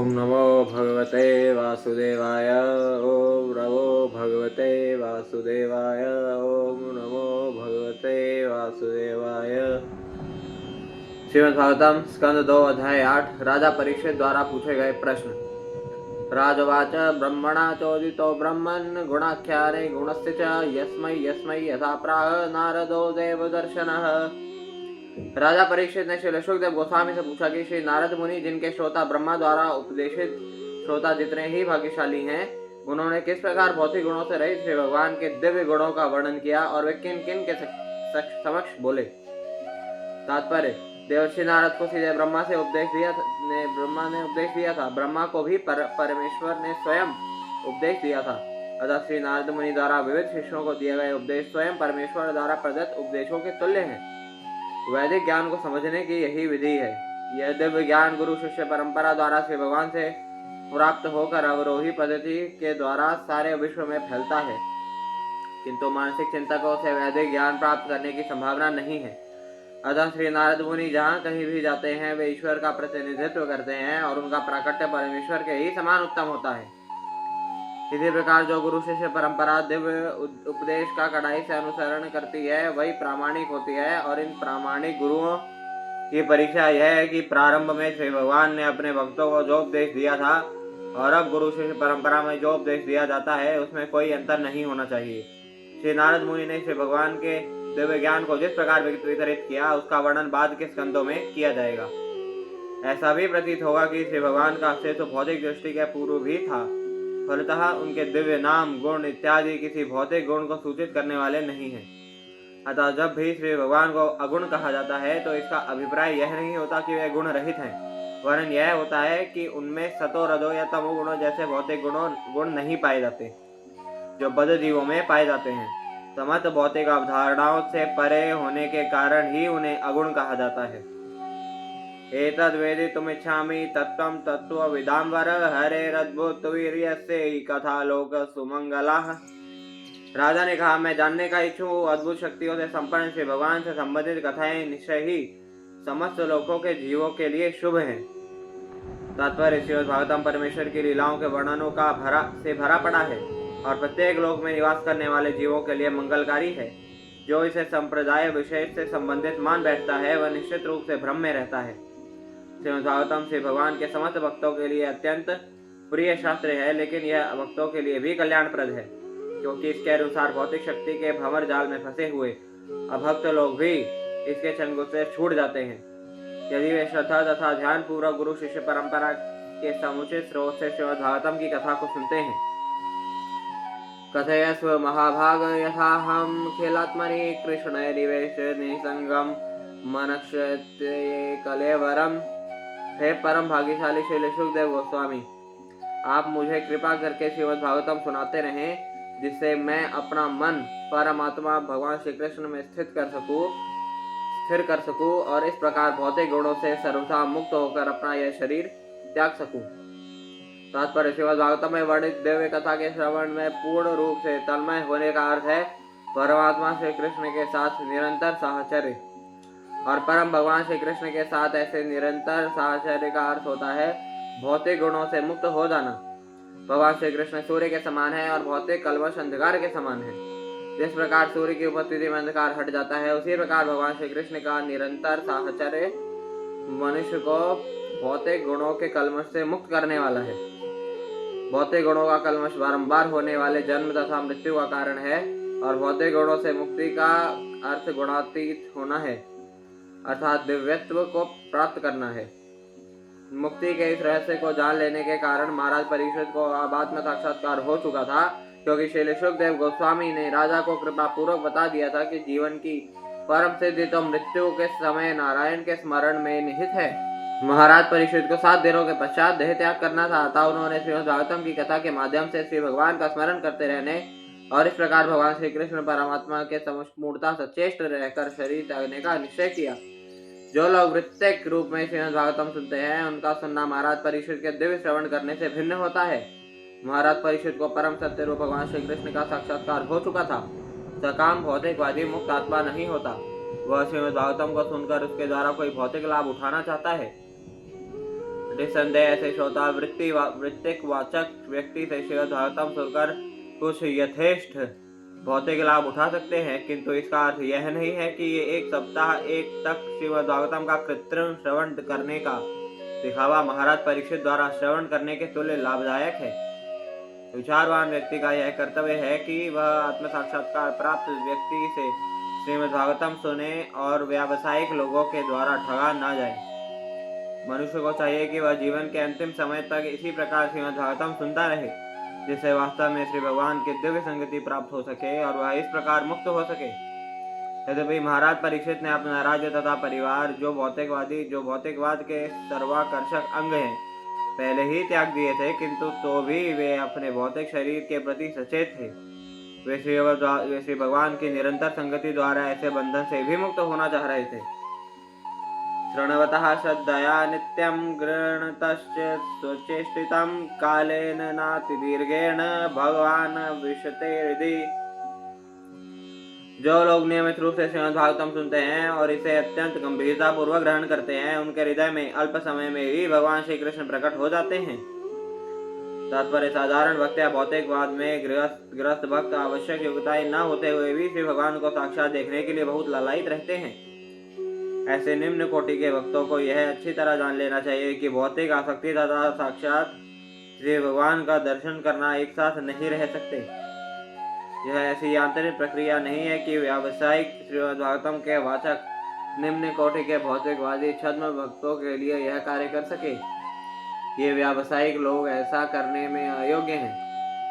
ओम नमो भगवते वासुदेवाय। ओम नमो भगवते वासुदेवाय। ओम नमो भगवते वासुदेवाय। श्रीमद्भागवतम स्कंद 2 अध्याय 8। राजा परीक्षित द्वारा पूछे गए प्रश्न। राजवाच ब्रह्मणा चोदितो ब्रह्मन् गुणाख्याने गुणस्य च यस्मै यस्मै यथा प्राह नारदो देवदर्शनः। राजा परीक्षित ने श्री शुकदेव गोस्वामी से पूछा कि श्री नारद मुनि, जिनके श्रोता ब्रह्मा द्वारा उपदेशित श्रोता जितने ही भाग्यशाली हैं, उन्होंने किस प्रकार भौतिक गुणों से रहित श्री भगवान के दिव्य गुणों का वर्णन किया और वे किन किन के समक्ष बोले। तात्पर्य: देवर्षि नारद को सीधे ब्रह्मा ने उपदेश दिया था। ब्रह्मा को भी परमेश्वर ने स्वयं उपदेश दिया था। अतः श्री नारद मुनि द्वारा विविध शिष्यों को दिए गए उपदेश स्वयं परमेश्वर द्वारा प्रदत्त उपदेशों के तुल्य हैं। वैदिक ज्ञान को समझने की यही विधि है। यह दिव्य ज्ञान गुरु शिष्य परंपरा द्वारा श्री भगवान से प्राप्त होकर अवरोही पद्धति के द्वारा सारे विश्व में फैलता है, किंतु मानसिक चिंतकों से वैदिक ज्ञान प्राप्त करने की संभावना नहीं है। अतः श्री नारद मुनि जहाँ कहीं भी जाते हैं, वे ईश्वर का प्रतिनिधित्व करते हैं और उनका प्राकट्य परमेश्वर के ही समान उत्तम होता है। इसी प्रकार जो गुरु शिष्य परंपरा दिव्य उपदेश का कड़ाई से अनुसरण करती है, वही प्रामाणिक होती है। और इन प्रामाणिक गुरुओं की परीक्षा यह है कि प्रारंभ में श्री भगवान ने अपने भक्तों को जो उपदेश दिया था और अब गुरु शिष्य परंपरा में जो उपदेश दिया जाता है, उसमें कोई अंतर नहीं होना चाहिए। श्री नारद मुनि ने श्री भगवान के दिव्य ज्ञान को जिस प्रकार वितरित किया, उसका वर्णन बाद के स्कंदों में किया जाएगा। ऐसा भी प्रतीत होगा कि श्री भगवान का अस्तित्व भौतिक दृष्टि के पूर्व भी था। फलतः उनके दिव्य नाम गुण इत्यादि किसी भौतिक गुण को सूचित करने वाले नहीं हैं। अतः जब भी श्री भगवान को अगुण कहा जाता है, तो इसका अभिप्राय यह नहीं होता कि वे गुण रहित हैं, वरन यह होता है कि उनमें सतो रजो या तमो गुणों जैसे भौतिक गुण नहीं पाए जाते, जो बद्ध जीवों में पाए जाते हैं। समस्त भौतिक अवधारणाओं से परे होने के कारण ही उन्हें अगुण कहा जाता है। एतद् वेदितुमिच्छामि तत्त्वं तत्त्वविदाम्बर हरेरद्भुतवीर्यस्य कथा लोक सुमंगलाः। राजा ने कहा, मैं जानने का इच्छुक हूँ। अद्भुत शक्तियों से संपन्न श्री भगवान से संबंधित कथाएं निश्चय ही समस्त लोकों के जीवों के लिए शुभ हैं। तात्पर्य: श्रीमद्भागवतम परमेश्वर की लीलाओं के वर्णनों का भरा पड़ा है और प्रत्येक लोक में निवास करने वाले जीवों के लिए मंगलकारी है। जो इसे संप्रदाय विशेष से संबंधित मान बैठता है, वह निश्चित रूप से भ्रम में रहता है। श्रीमद्भागवतम श्री भगवान के समस्त भक्तों के लिए अत्यंत प्रिय शास्त्र है, लेकिन यह भक्तों के लिए भी कल्याणप्रद है, क्योंकि इसके अनुसार भौतिक शक्ति के भंवर जाल में फंसे हुए अभक्त लोग भी इसके चंगुल से छूट जाते हैं, यदि वे श्रद्धा तथा ध्यान पूर्वक गुरु शिष्य परंपरा के समुचित स्रोत से श्रीमद्भागवतम की कथा को सुनते हैं। कथयस्व महाभाग यथाहम खिलात्मनि कृष्ण निवेश निसंगम मनक्षते कलेवरम। हे परम भाग्यशाली श्री शुकदेव गोस्वामी, आप मुझे कृपा करके श्रीमद्भागवतम सुनाते रहें, जिससे मैं अपना मन परमात्मा भगवान श्री कृष्ण में स्थिर कर सकूं और इस प्रकार भौतिक गुणों से सर्वथा मुक्त होकर अपना यह शरीर त्याग सकूं। तात्पर्य: श्रीमद्भागवतम में वर्णित दिव्य कथा के श्रवण में पूर्ण रूप से तन्मय होने का अर्थ है परमात्मा श्री कृष्ण के साथ निरंतर साहचर्य, और परम भगवान श्री कृष्ण के साथ ऐसे निरंतर साहचर्य का अर्थ होता है भौतिक गुणों से मुक्त हो जाना। भगवान श्री कृष्ण सूर्य के समान है और भौतिक कल्मश अंधकार के समान है। जिस प्रकार सूर्य की उपस्थिति में अंधकार हट जाता है, उसी प्रकार भगवान श्री कृष्ण का निरंतर साहचर्य मनुष्य को भौतिक गुणों के कल्मश से मुक्त करने वाला है। भौतिक गुणों का कल्मश बारंबार होने वाले जन्म तथा मृत्यु का कारण है, और भौतिक गुणों से मुक्ति का अर्थ गुणातीत होना है, अर्थात दिव्यत्व को प्राप्त करना है। मुक्ति के इस रहस्य को जान लेने के कारण महाराज परीक्षित को अब आत्म साक्षात्कार हो चुका था, क्योंकि श्री शुकदेव गोस्वामी ने राजा को कृपा पूर्वक बता दिया था कि जीवन की परम सिद्धि तो मृत्यु के समय नारायण के स्मरण में निहित है। महाराज परीक्षित को 7 दिनों के पश्चात देह त्याग करना था, अतः उन्होंने श्रीमद्भागवतम की कथा के माध्यम से श्री भगवान का स्मरण करते रहने और इस प्रकार भगवान श्री कृष्ण परमात्मा के समूर्ता सचेष्ट रहकर शरीर त्यागने का निश्चय किया। जो लोग वृत्तिक रूप में श्रीमद्भागवतम सुनते हैं, उनका सुनना महाराज परीक्षित के दिव्य श्रवण करने से भिन्न होता है। महाराज परीक्षित को परम सत्य रूप भगवान श्री कृष्ण का साक्षात्कार हो चुका था। सकाम भौतिकवादी मुक्त आत्मा नहीं होता। वह श्रीमद्भागवतम को सुनकर उसके द्वारा कोई भौतिक लाभ उठाना चाहता है। निसंदेह ऐसे श्रोता वृत्तिक वाचक व्यक्ति से श्रीमद् भागवतम सुनकर कुछ यथेष्ट भौतिक लाभ उठा सकते हैं, किंतु इसका अर्थ यह नहीं है कि ये एक सप्ताह एक तक श्रीमद् भागवतम का कृत्रिम श्रवण करने का दिखावा महाराज परीक्षित द्वारा श्रवण करने के तुल्य लाभदायक है। विचारवान व्यक्ति का यह कर्तव्य है कि वह आत्म साक्षात्कार प्राप्त व्यक्ति से श्रीमद् भागवतम सुने और व्यावसायिक लोगों के द्वारा ठगा न जाए। मनुष्य को चाहिए कि वह जीवन के अंतिम समय तक इसी प्रकार श्रीमद् भागवतम सुनता रहे, जिससे वास्तव में श्री भगवान की दिव्य संगति प्राप्त हो सके और वह इस प्रकार मुक्त हो सके। यद्यपि महाराज परीक्षित ने अपना राज्य तथा परिवार जो भौतिकवाद के सर्वाकर्षक अंग हैं पहले ही त्याग दिए थे, किंतु तो भी वे अपने भौतिक शरीर के प्रति सचेत थे। वे श्री भगवान की निरंतर संगति द्वारा ऐसे बंधन से भी मुक्त होना चाह रहे थे। शृण्वतः श्रद्धया नित्यं गृह्णतश्च स्वचेष्टितं कालेन नातिदीर्घेण भगवान विशते हृदि। जो लोग नियमित रूप से श्रीमद् भागवतम सुनते हैं और इसे अत्यंत गंभीरता पूर्वक ग्रहण करते हैं, उनके हृदय में अल्प समय में ही भगवान श्री कृष्ण प्रकट हो जाते हैं। तात्पर्य साधारण भक्त या भौतिकवाद में ग्रस्त भक्त आवश्यक योग्यताएं न होते हुए भी श्री भगवान को साक्षात देखने के लिए बहुत लालायित रहते हैं। ऐसे निम्न कोटि के भक्तों को यह अच्छी तरह जान लेना चाहिए कि भौतिक आसक्ति तथा साक्षात श्री भगवान का दर्शन करना एक साथ नहीं रह सकते। यह ऐसी आंतरिक प्रक्रिया नहीं है कि व्यावसायिक श्रीमद् भागवतम के वाचक निम्न कोटि के भौतिकवादी छद्म भक्तों के लिए यह कार्य कर सके। ये व्यावसायिक लोग ऐसा करने में अयोग्य हैं,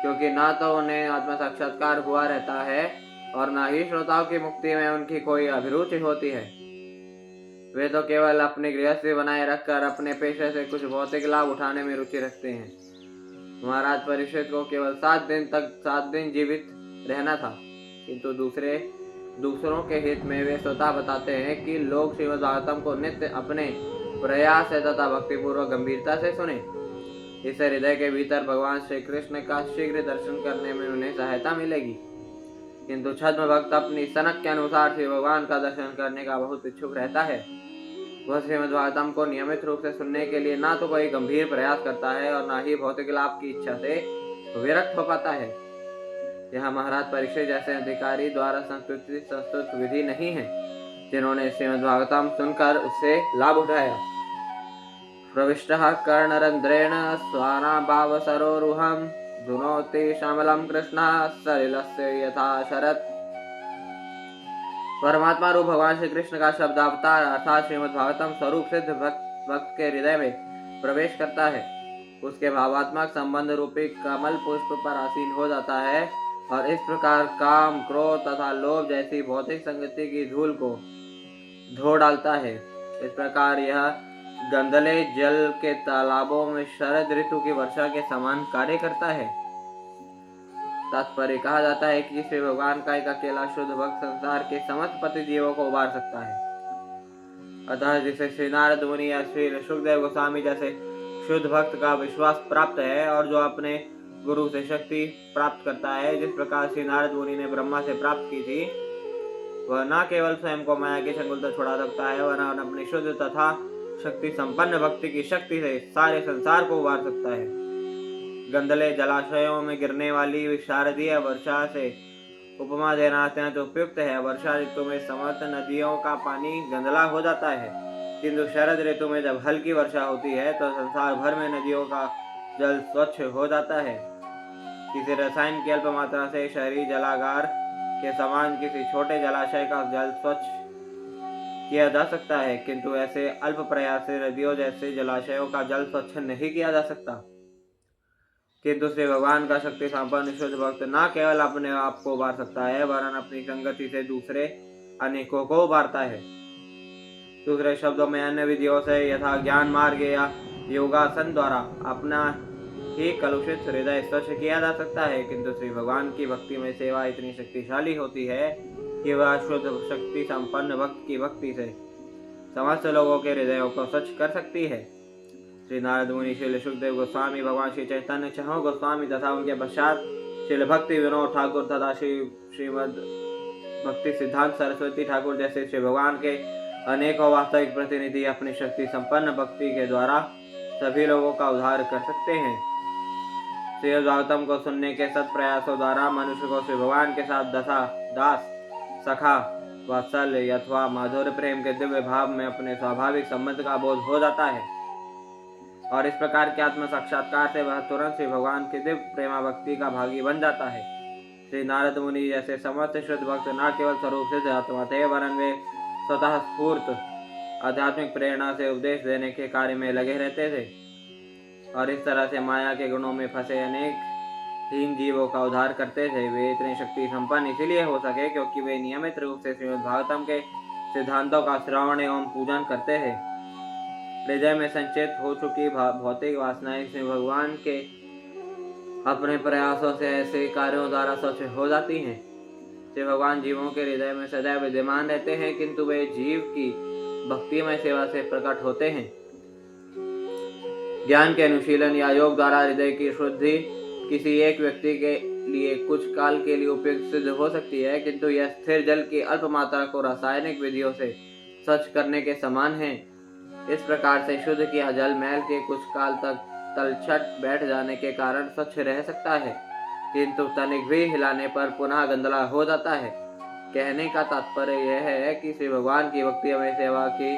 क्योंकि ना तो उन्हें आत्म साक्षात्कार हुआ रहता है और ना ही श्रोताओं की मुक्ति में उनकी कोई अभिरुचि होती है। वे तो केवल अपनी गृहस्थी बनाए रखकर अपने पेशे से कुछ भौतिक लाभ उठाने में रुचि रखते हैं। महाराज परीक्षित को केवल 7 दिन जीवित रहना था, किंतु दूसरों के हित में वे स्वतः बताते हैं कि लोग श्रीमद् भागवतम को नित्य अपने प्रयास से तथा भक्तिपूर्वक गंभीरता से सुने। इससे हृदय के भीतर भगवान श्री कृष्ण का शीघ्र दर्शन करने में उन्हें सहायता मिलेगी। किंतु छद्म भक्त अपनी सनक के अनुसार श्री भगवान का दर्शन करने का बहुत इच्छुक रहता है। वह श्रीमद् भागवतम को नियमित रूप से सुनने के लिए ना तो कोई गंभीर प्रयास करता है और ना ही भौतिक लाभ की इच्छा से विरक्त हो पाता है। यह महाराज परीक्षित जैसे अधिकारी द्वारा संस्तुत विधि नहीं है, जिन्होंने श्रीमद् भागवतम सुनकर उससे लाभ उठाया। प्रविष्टः कर्णरंध्रेण स्वानाभाव सरोरुहं धुनोति श्यामलं कृष्णः सलिलस्य यथा शरत्। परमात्मा रूप भगवान श्री कृष्ण का शब्द अवतार अर्थात श्रीमद् भागवतम स्वरूप सिद्ध भक्त के हृदय में प्रवेश करता है। उसके भावात्मक संबंध रूपी कमल पुष्प पर आसीन हो जाता है और इस प्रकार काम, क्रोध तथा लोभ जैसी भौतिक संगति की धूल को धो डालता है। इस प्रकार यह गंदले जल के तालाबों में शरद ऋतु की वर्षा के समान कार्य करता है। तात्पर्य कहा जाता है कि श्री भगवान का एक अकेला शुद्ध भक्त संसार के समस्त पति जीवों को उबार सकता है। अतः जिसे श्री नारद मुनि या श्री सुखदेव गोस्वामी जैसे शुद्ध भक्त का विश्वास प्राप्त है और जो अपने गुरु से शक्ति प्राप्त करता है, जिस प्रकार श्री नारद मुनि ने ब्रह्मा से प्राप्त की थी, वह न केवल स्वयं को माया के चंगुल से छुड़ा सकता है, वरन अपनी शुद्ध तथा शक्ति संपन्न भक्ति की शक्ति से सारे संसार को उबार सकता है। गंदले जलाशयों में गिरने वाली शारदीय वर्षा से उपमा देना अत्यंत उपयुक्त है। वर्षा ऋतु में समस्त नदियों का पानी गंदला हो जाता है, किंतु शरद ऋतु में जब हल्की वर्षा होती है तो संसार भर में नदियों का जल स्वच्छ हो जाता है। किसी रसायन की अल्प मात्रा से शहरी जलागार के समान किसी छोटे जलाशय का जल स्वच्छ किया जा सकता है, किंतु ऐसे अल्प प्रयास से नदियों जैसे जलाशयों का जल स्वच्छ नहीं किया जा सकता। किंतु श्री भगवान का शक्ति संपन्न शुद्ध भक्त न केवल अपने आप को उबार सकता है, वरन अपनी संगति से दूसरे अनेकों को उबारता है। दूसरे शब्दों में अन्य विधियों से यथा ज्ञान मार्ग या योगासन द्वारा अपना ही कलुषित हृदय स्वच्छ किया जा सकता है, किंतु श्री भगवान की भक्ति में सेवा इतनी शक्तिशाली होती है कि वह शुद्ध शक्ति संपन्न भक्त की भक्ति से समस्त लोगों के हृदयों को स्वच्छ कर सकती है। श्री नारद मुनि, श्री सुखदेव गोस्वामी, भगवान श्री चैतन्य छहों गोस्वामी तथा उनके पश्चात श्री भक्ति विनोद ठाकुर तथा श्रीमद भक्ति सिद्धांत सरस्वती ठाकुर जैसे श्री भगवान के अनेकों वास्तविक प्रतिनिधि अपनी शक्ति संपन्न भक्ति के द्वारा सभी लोगों का उद्धार कर सकते हैं। श्रीमद् भागवतम को सुनने के सत प्रयासों द्वारा मनुष्य को श्री भगवान के साथ दास, सखा, वात्सल्य अथवा माधुर्य प्रेम के दिव्य भाव में अपने स्वाभाविक संबंध का बोध हो जाता है और इस प्रकार के आत्म साक्षात्कार से वह तुरंत श्री भगवान के दिव्य प्रेमा भक्ति का भागी बन जाता है। श्री नारद मुनि जैसे समस्त शुद्ध भक्त न केवल स्वरूप सिद्ध आत्मा थे वरन वे स्वतः स्फूर्त आध्यात्मिक प्रेरणा से उपदेश देने के कार्य में लगे रहते थे और इस तरह से माया के गुणों में फंसे अनेक हीन जीवों का उद्धार करते थे। वे इतने शक्ति संपन्न इसीलिए हो सके क्योंकि वे नियमित रूप से श्रीमद् भागवतम के सिद्धांतों का श्रवण एवं पूजन करते थे। हृदय में संचित हो चुकी भौतिक वासनाएं श्री भगवान के अपने प्रयासों से ऐसे कार्यों द्वारा स्वच्छ हो जाती हैं। श्री भगवान जीवों के हृदय में सदैव विद्यमान रहते हैं किंतु वे जीव की भक्तिमय सेवा से प्रकट होते हैं। ज्ञान के अनुशीलन या योग द्वारा हृदय की शुद्धि किसी एक व्यक्ति के लिए कुछ काल के लिए उपयुक्त सिद्ध हो सकती है किंतु यह स्थिर जल की अल्प मात्रा को रासायनिक विधियों से स्वच्छ करने के समान है। इस प्रकार से शुद्ध किया जल महल के कुछ काल तक तलछट बैठ जाने के कारण स्वच्छ रह सकता है किंतु तनिक भी हिलाने पर पुनः गंदला हो जाता है। कहने का तात्पर्य यह है कि श्री भगवान की भक्तिमय सेवा की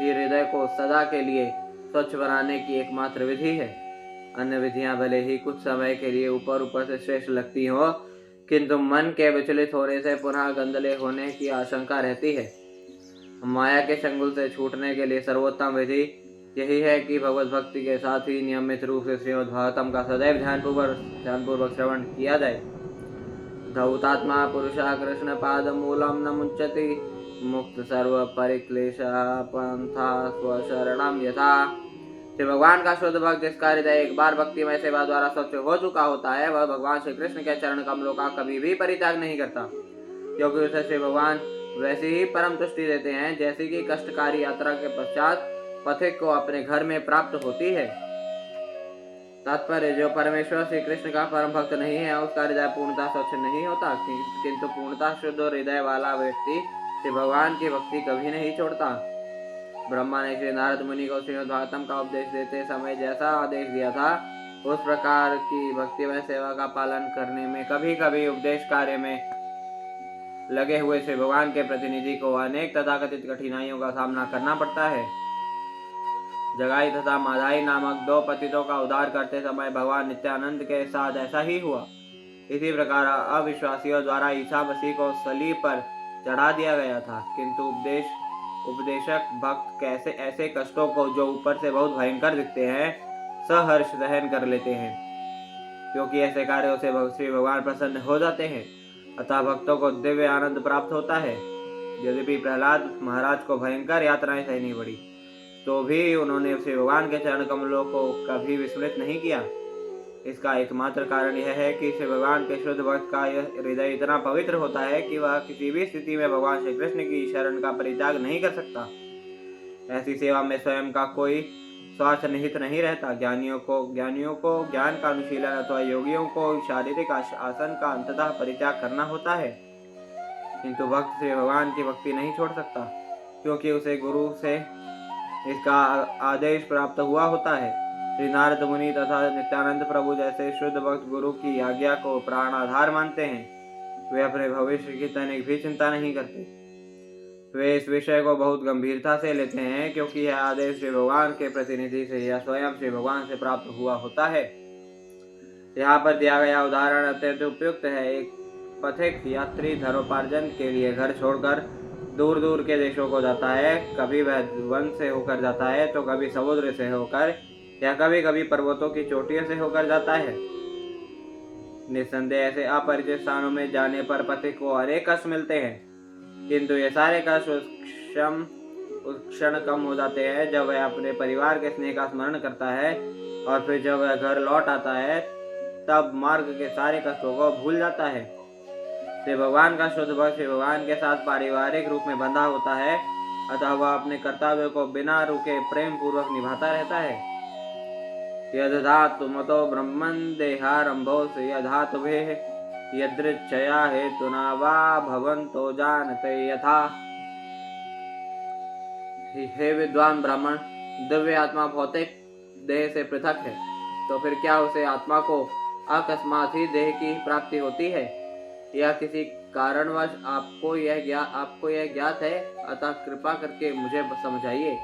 हृदय को सदा के लिए स्वच्छ बनाने की एकमात्र विधि है। अन्य विधियां भले ही कुछ समय के लिए ऊपर से श्रेष्ठ लगती हो किंतु मन के विचलित होने से पुनः गंदले होने की आशंका रहती है। माया के चंगुल से छूटने के लिए सर्वोत्तम विधि यही है कि भगवत भक्ति के साथ ही नियमित रूप से श्रीमद् भागवतम का सदैव ध्यानपूर्वक श्रवण किया जाए। धौतात्मा पुरुषा कृष्ण पाद मूलम न मुंचति मुक्त सर्व परिक्लेश पंथा स्वशरणम यथा। श्री भगवान का शुद्ध भक्त जिसका हृदय एक बार भक्तिमय सेवा द्वारा स्वच्छ हो चुका होता है वह भगवान श्री कृष्ण के चरण कमलों का कभी भी परित्याग नहीं करता क्योंकि उसे श्री भगवान वैसी ही परम तुष्टि देते हैं जैसी कि कष्टकारी यात्रा के पश्चात पथिक को अपने घर में प्राप्त होती है। तात्पर्य जो परमेश्वर श्री कृष्ण का परम भक्त नहीं है उसका हृदय पूर्णतः स्वच्छ नहीं होता किंतु पूर्णतः शुद्ध हृदय वाला व्यक्ति श्री भगवान की भक्ति कभी नहीं छोड़ता। ब्रह्मा ने श्री नारद मुनि को श्रीमद् भागवतम का उपदेश देते समय जैसा आदेश दिया था उस प्रकार की भक्तिमय सेवा का पालन करने में कभी कभी उपदेश कार्य में लगे हुए श्री भगवान के प्रतिनिधि को अनेक तथाकथित कठिनाइयों का सामना करना पड़ता है। जगाई तथा माधाई नामक दो पतितों का उद्धार करते समय भगवान नित्यानंद के साथ ऐसा ही हुआ। इसी प्रकार अविश्वासियों द्वारा ईसा मसीह को सलीब पर चढ़ा दिया गया था किंतु उपदेशक भक्त कैसे ऐसे कष्टों को जो ऊपर से बहुत भयंकर दिखते हैं सहर्ष सहन कर लेते हैं क्योंकि ऐसे कार्यों से श्री भगवान प्रसन्न हो जाते हैं अतः भक्तों को दिव्य आनंद प्राप्त होता है। यद्यपि प्रहलाद महाराज को भयंकर यात्राएं सहनी पड़ी तो भी उन्होंने श्री भगवान के चरण कमलों को कभी विस्मृत नहीं किया। इसका एकमात्र कारण यह है कि श्री भगवान के शुद्ध भक्त का यह हृदय इतना पवित्र होता है कि वह किसी भी स्थिति में भगवान श्री कृष्ण की शरण का परित्याग नहीं कर सकता। ऐसी सेवा में स्वयं का कोई स्वार्थ निहित नहीं रहता। ज्ञानियों को ज्ञान का अनुशीलन अथवा योगियों को शारीरिक आसन का अंततः परित्याग करना होता है किंतु भक्त श्री भगवान की भक्ति नहीं छोड़ सकता क्योंकि उसे गुरु से इसका आदेश प्राप्त हुआ होता है। श्री नारद मुनि तथा नित्यानंद प्रभु जैसे शुद्ध भक्त गुरु की आज्ञा को प्राण आधार मानते हैं। वे अपने भविष्य की तनिक भी चिंता नहीं करते। वे इस विषय को बहुत गंभीरता से लेते हैं क्योंकि यह आदेश श्री भगवान के प्रतिनिधि से या स्वयं श्री भगवान से प्राप्त हुआ होता है। यहाँ पर दिया गया उदाहरण अत्यंत उपयुक्त है। एक पथिक यात्री धनोपार्जन के लिए घर छोड़कर दूर दूर के देशों को जाता है। कभी वह वन से होकर जाता है तो कभी समुद्र से होकर या कभी कभी पर्वतों की चोटियों से होकर जाता है। निस्संदेह ऐसे अपरिचित स्थानों में जाने पर पथिक को अनेक कष्ट मिलते हैं किंतु ये सारे कष्ट उस क्षण कम हो जाते हैं जब वह अपने परिवार के स्नेह का स्मरण करता है और फिर जब वह घर लौट आता है तब मार्ग के सारे कष्टों को भूल जाता है। श्री भगवान का शुद्ध भक्त श्री भगवान के साथ पारिवारिक रूप में बंधा होता है अतः वह अपने कर्तव्य को बिना रुके प्रेम पूर्वक निभाता रहता है। यदधातु मतो ब्रह्मन् देहारंभो से यधातु भे यदृच्छया हेतुना वा भवन्तो जानते यथा। हे विद्वान ब्राह्मण, दिव्य आत्मा भौतिक देह से पृथक है, तो फिर क्या उसे आत्मा को अकस्मात ही देह की प्राप्ति होती है, या किसी कारणवश आपको यह ज्ञात है? अतः कृपा करके मुझे समझाइए।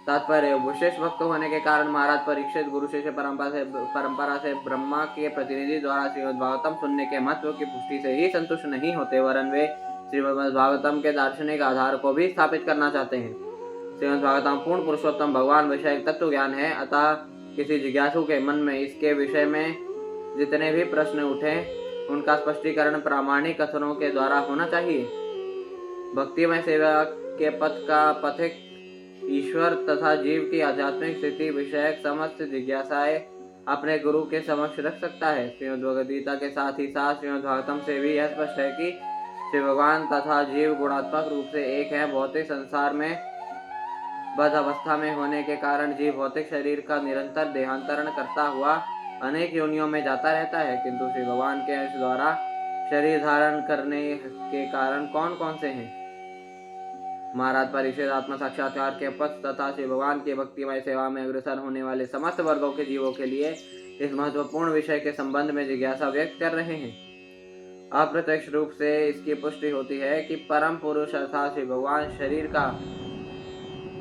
तात्पर्य: विशेष भक्त होने के कारण महाराज परीक्षित गुरु शिष्य परंपरा से ब्रह्मा के प्रतिनिधि द्वारा श्रीमद् भागवतम सुनने के महत्व की पुष्टि से ही संतुष्ट नहीं होते, वरन वे श्रीमद् भागवतम के दार्शनिक आधार को भी स्थापित करना चाहते हैं। श्रीमद् भागवतम पूर्ण पुरुषोत्तम भगवान विषय तत्व ज्ञान है, अतः किसी जिज्ञासु के मन में इसके विषय में जितने भी प्रश्न उठे उनका स्पष्टीकरण प्रामाणिक कथनों के द्वारा होना चाहिए। भक्तिमय सेवा के पथ का पथिक ईश्वर तथा जीव की आध्यात्मिक स्थिति विषयक समस्त जिज्ञासाएं अपने गुरु के समक्ष रख सकता है। श्रीमद् भगवद गीता के साथ ही साथ श्रीमद् भागवतम से भी यह स्पष्ट है कि श्री भगवान तथा जीव गुणात्मक रूप से एक है। भौतिक संसार में बद्ध अवस्था में होने के कारण जीव भौतिक शरीर का निरंतर देहांतरण करता हुआ अनेक योनियों में जाता रहता है, किंतु श्री भगवान के अंश द्वारा शरीर धारण करने के कारण कौन कौन से हैं? महाराज परीक्षित आत्म साक्षात्कार के पथ तथा श्री भगवान की भक्तिमय सेवा में अग्रसर होने वाले समस्त वर्गों के जीवों के लिए इस महत्वपूर्ण विषय के संबंध में जिज्ञासा व्यक्त कर रहे हैं। अप्रत्यक्ष रूप से इसकी पुष्टि होती है कि परम पुरुष अर्थात श्री भगवान शरीर का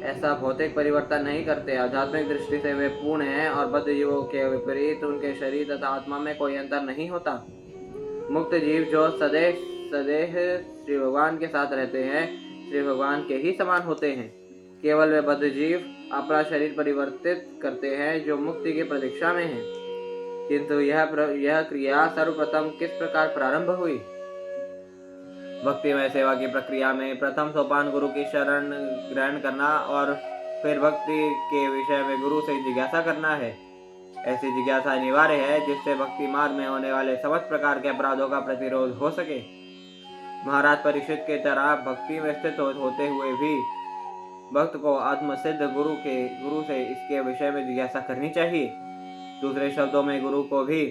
ऐसा भौतिक परिवर्तन नहीं करते। आध्यात्मिक दृष्टि से वे पूर्ण हैं और बद्ध जीवों के विपरीत उनके शरीर तथा आत्मा में कोई अंतर नहीं होता। मुक्त जीव जो सदैव श्री भगवान के साथ रहते हैं, श्री भगवान के ही समान होते हैं। केवल वे बद्ध जीव अपना शरीर परिवर्तित करते हैं जो मुक्ति की प्रतीक्षा में हैं। किंतु यह क्रिया सर्वप्रथम किस प्रकार प्रारंभ हुई? भक्तिमय सेवा की प्रक्रिया में प्रथम सोपान गुरु की शरण ग्रहण करना और फिर भक्ति के विषय में गुरु से जिज्ञासा करना है। ऐसी जिज्ञासा अनिवार्य है जिससे भक्ति मार्ग में होने वाले समस्त प्रकार के अपराधों का प्रतिरोध हो सके। महाराज परीक्षित के तरह भक्ति में स्थित होते हुए भी भक्त को आत्मसिद्ध गुरु से इसके विषय में जिज्ञासा करनी चाहिए। दूसरे शब्दों में गुरु को भी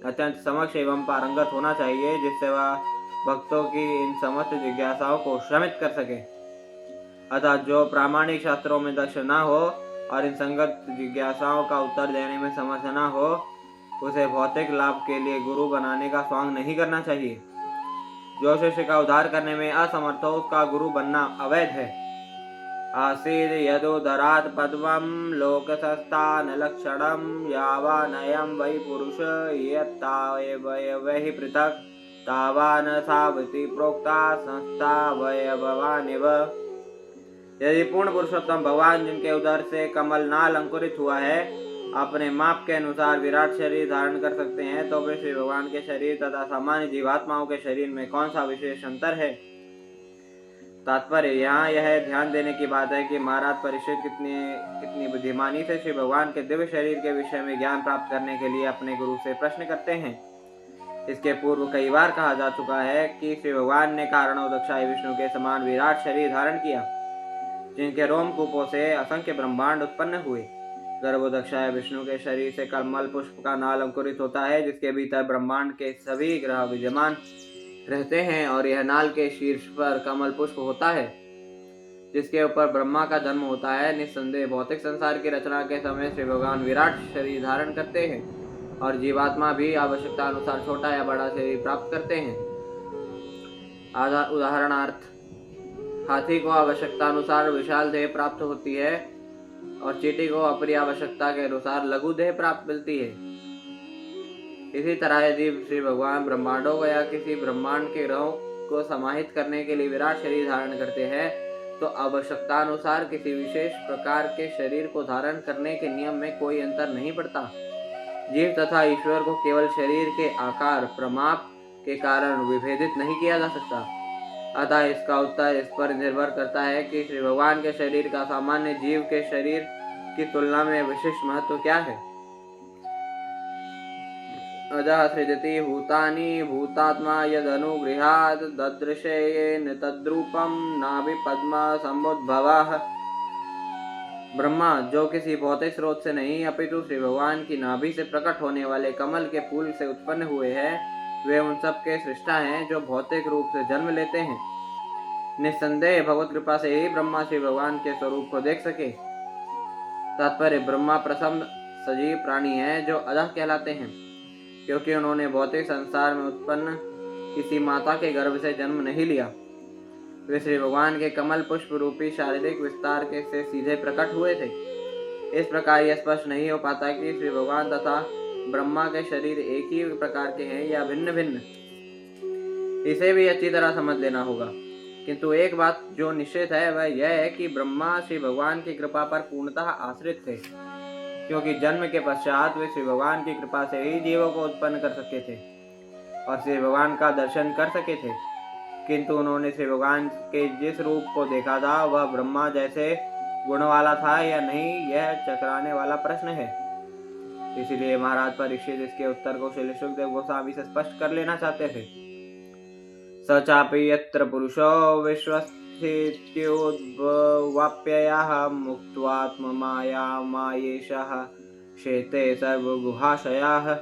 अत्यंत समक्ष एवं पारंगत होना चाहिए, जिससे वह भक्तों की इन समस्त जिज्ञासाओं को शमित कर सके। अतः जो प्रामाणिक शास्त्रों में दक्ष न हो और इन संगत जिज्ञासाओं का उत्तर देने में समर्थ न हो, उसे भौतिक लाभ के लिए गुरु बनाने का स्वांग नहीं करना चाहिए। जो शिष्य का उद्धार करने में असमर्थ हो उसका गुरु बनना अवैध है। आसीद यदोदरात् पद्मं लोकसस्तान लक्षणं यावानयं वै पुरुष यत्तावयवैः पृथक् तावान सावति प्रोक्ता संस्थावयववानिव। यदि पूर्ण पुरुषोत्तम भगवान जिनके उदर से कमल नाल अंकुरित हुआ है अपने माप के अनुसार विराट शरीर धारण कर सकते हैं, तो फिर श्री भगवान के शरीर तथा सामान्य जीवात्माओं के शरीर में कौन सा विशेष अंतर है? तात्पर्य: यहाँ यह ध्यान देने की बात है कि महाराज परीक्षित कितनी बुद्धिमानी से श्री भगवान के दिव्य शरीर के विषय में ज्ञान प्राप्त करने के लिए अपने गुरु से प्रश्न करते हैं। इसके पूर्व कई बार कहा जा चुका है कि श्री भगवान ने कारणोदक्षाय विष्णु के समान विराट शरीर धारण किया, जिनके रोमकूपों से असंख्य ब्रह्मांड उत्पन्न हुए। गर्भोदक्षाय विष्णु के शरीर से कमल पुष्प का नाल अंकुरित होता है, जिसके भीतर ब्रह्मांड के सभी ग्रह विद्यमान रहते हैं, और यह नाल के शीर्ष पर कमल पुष्प होता है, जिसके ऊपर ब्रह्मा का जन्म होता है। निस्संदेह भौतिक संसार की रचना के समय श्री भगवान विराट शरीर धारण करते हैं, और जीवात्मा भी आवश्यकता अनुसार छोटा या बड़ा शरीर प्राप्त करते हैं। उदाहरणार्थ, हाथी को आवश्यकता अनुसार विशाल देह प्राप्त होती है और चींटी को अपनी आवश्यकता के अनुसार लघु देह प्राप्त मिलती है। इसी तरह यदि श्री भगवान ब्रह्मांडों को या किसी ब्रह्मांड के ग्रहों को समाहित करने के लिए विराट शरीर धारण करते हैं, तो आवश्यकता अनुसार किसी विशेष प्रकार के शरीर को धारण करने के नियम में कोई अंतर नहीं पड़ता। जीव तथा ईश्वर को केवल शरीर के आकार प्रमाप के कारण विभेदित नहीं किया जा सकता। अतः इसका उत्तर इस पर निर्भर करता है कि श्री भगवान के शरीर का सामान्य जीव के शरीर की तुलना में विशिष्ट महत्व क्या है। अजः सृजति भूतानि भूतात्मा यदनुगृहात् ददृशेन तद्रूपं नाभि पद्म समुद्भवः। ब्रह्मा जो किसी भौतिक स्रोत से नहीं अपितु श्री भगवान की नाभि से प्रकट होने वाले कमल के फूल से उत्पन्न हुए हैं, वे उन सब के सृष्टा हैं जो भौतिक रूप से जन्म लेते हैं। निस्संदेह भगवत कृपा से ही ब्रह्मा श्री भगवान के स्वरूप को देख सके। तात्पर्य ब्रह्मा प्रथम सजीव प्राणी हैं जो अधः कहलाते हैं, क्योंकि उन्होंने भौतिक संसार में उत्पन्न किसी माता के गर्भ से जन्म नहीं लिया। वे श्री भगवान के कमल पुष्प रूपी शारीरिक विस्तार के से सीधे प्रकट हुए थे। इस प्रकार यह स्पष्ट नहीं हो पाता कि श्री भगवान तथा ब्रह्मा के शरीर एक ही प्रकार के हैं या भिन्न भिन्न। इसे भी अच्छी तरह समझ लेना होगा। किंतु एक बात जो निश्चित है वह यह है कि ब्रह्मा श्री भगवान की कृपा पर पूर्णतः आश्रित थे, क्योंकि जन्म के पश्चात वे श्री भगवान की कृपा से ही जीवों को उत्पन्न कर सके थे और श्री भगवान का दर्शन कर सके थे। किंतु उन्होंने श्री भगवान के जिस रूप को देखा था वह ब्रह्मा जैसे गुण वाला था या नहीं, यह चकराने वाला प्रश्न है। इसलिए महाराज परीक्षित इसके उत्तर को श्री सुखदेव गोस्वामी से स्पष्ट कर लेना चाहते थे। स चापि यत्र पुरुषो विश्वस्थित्युद्भवाप्ययः मुक्त्वात्ममाया मायेशः शेते सर्वगुहाशयाः।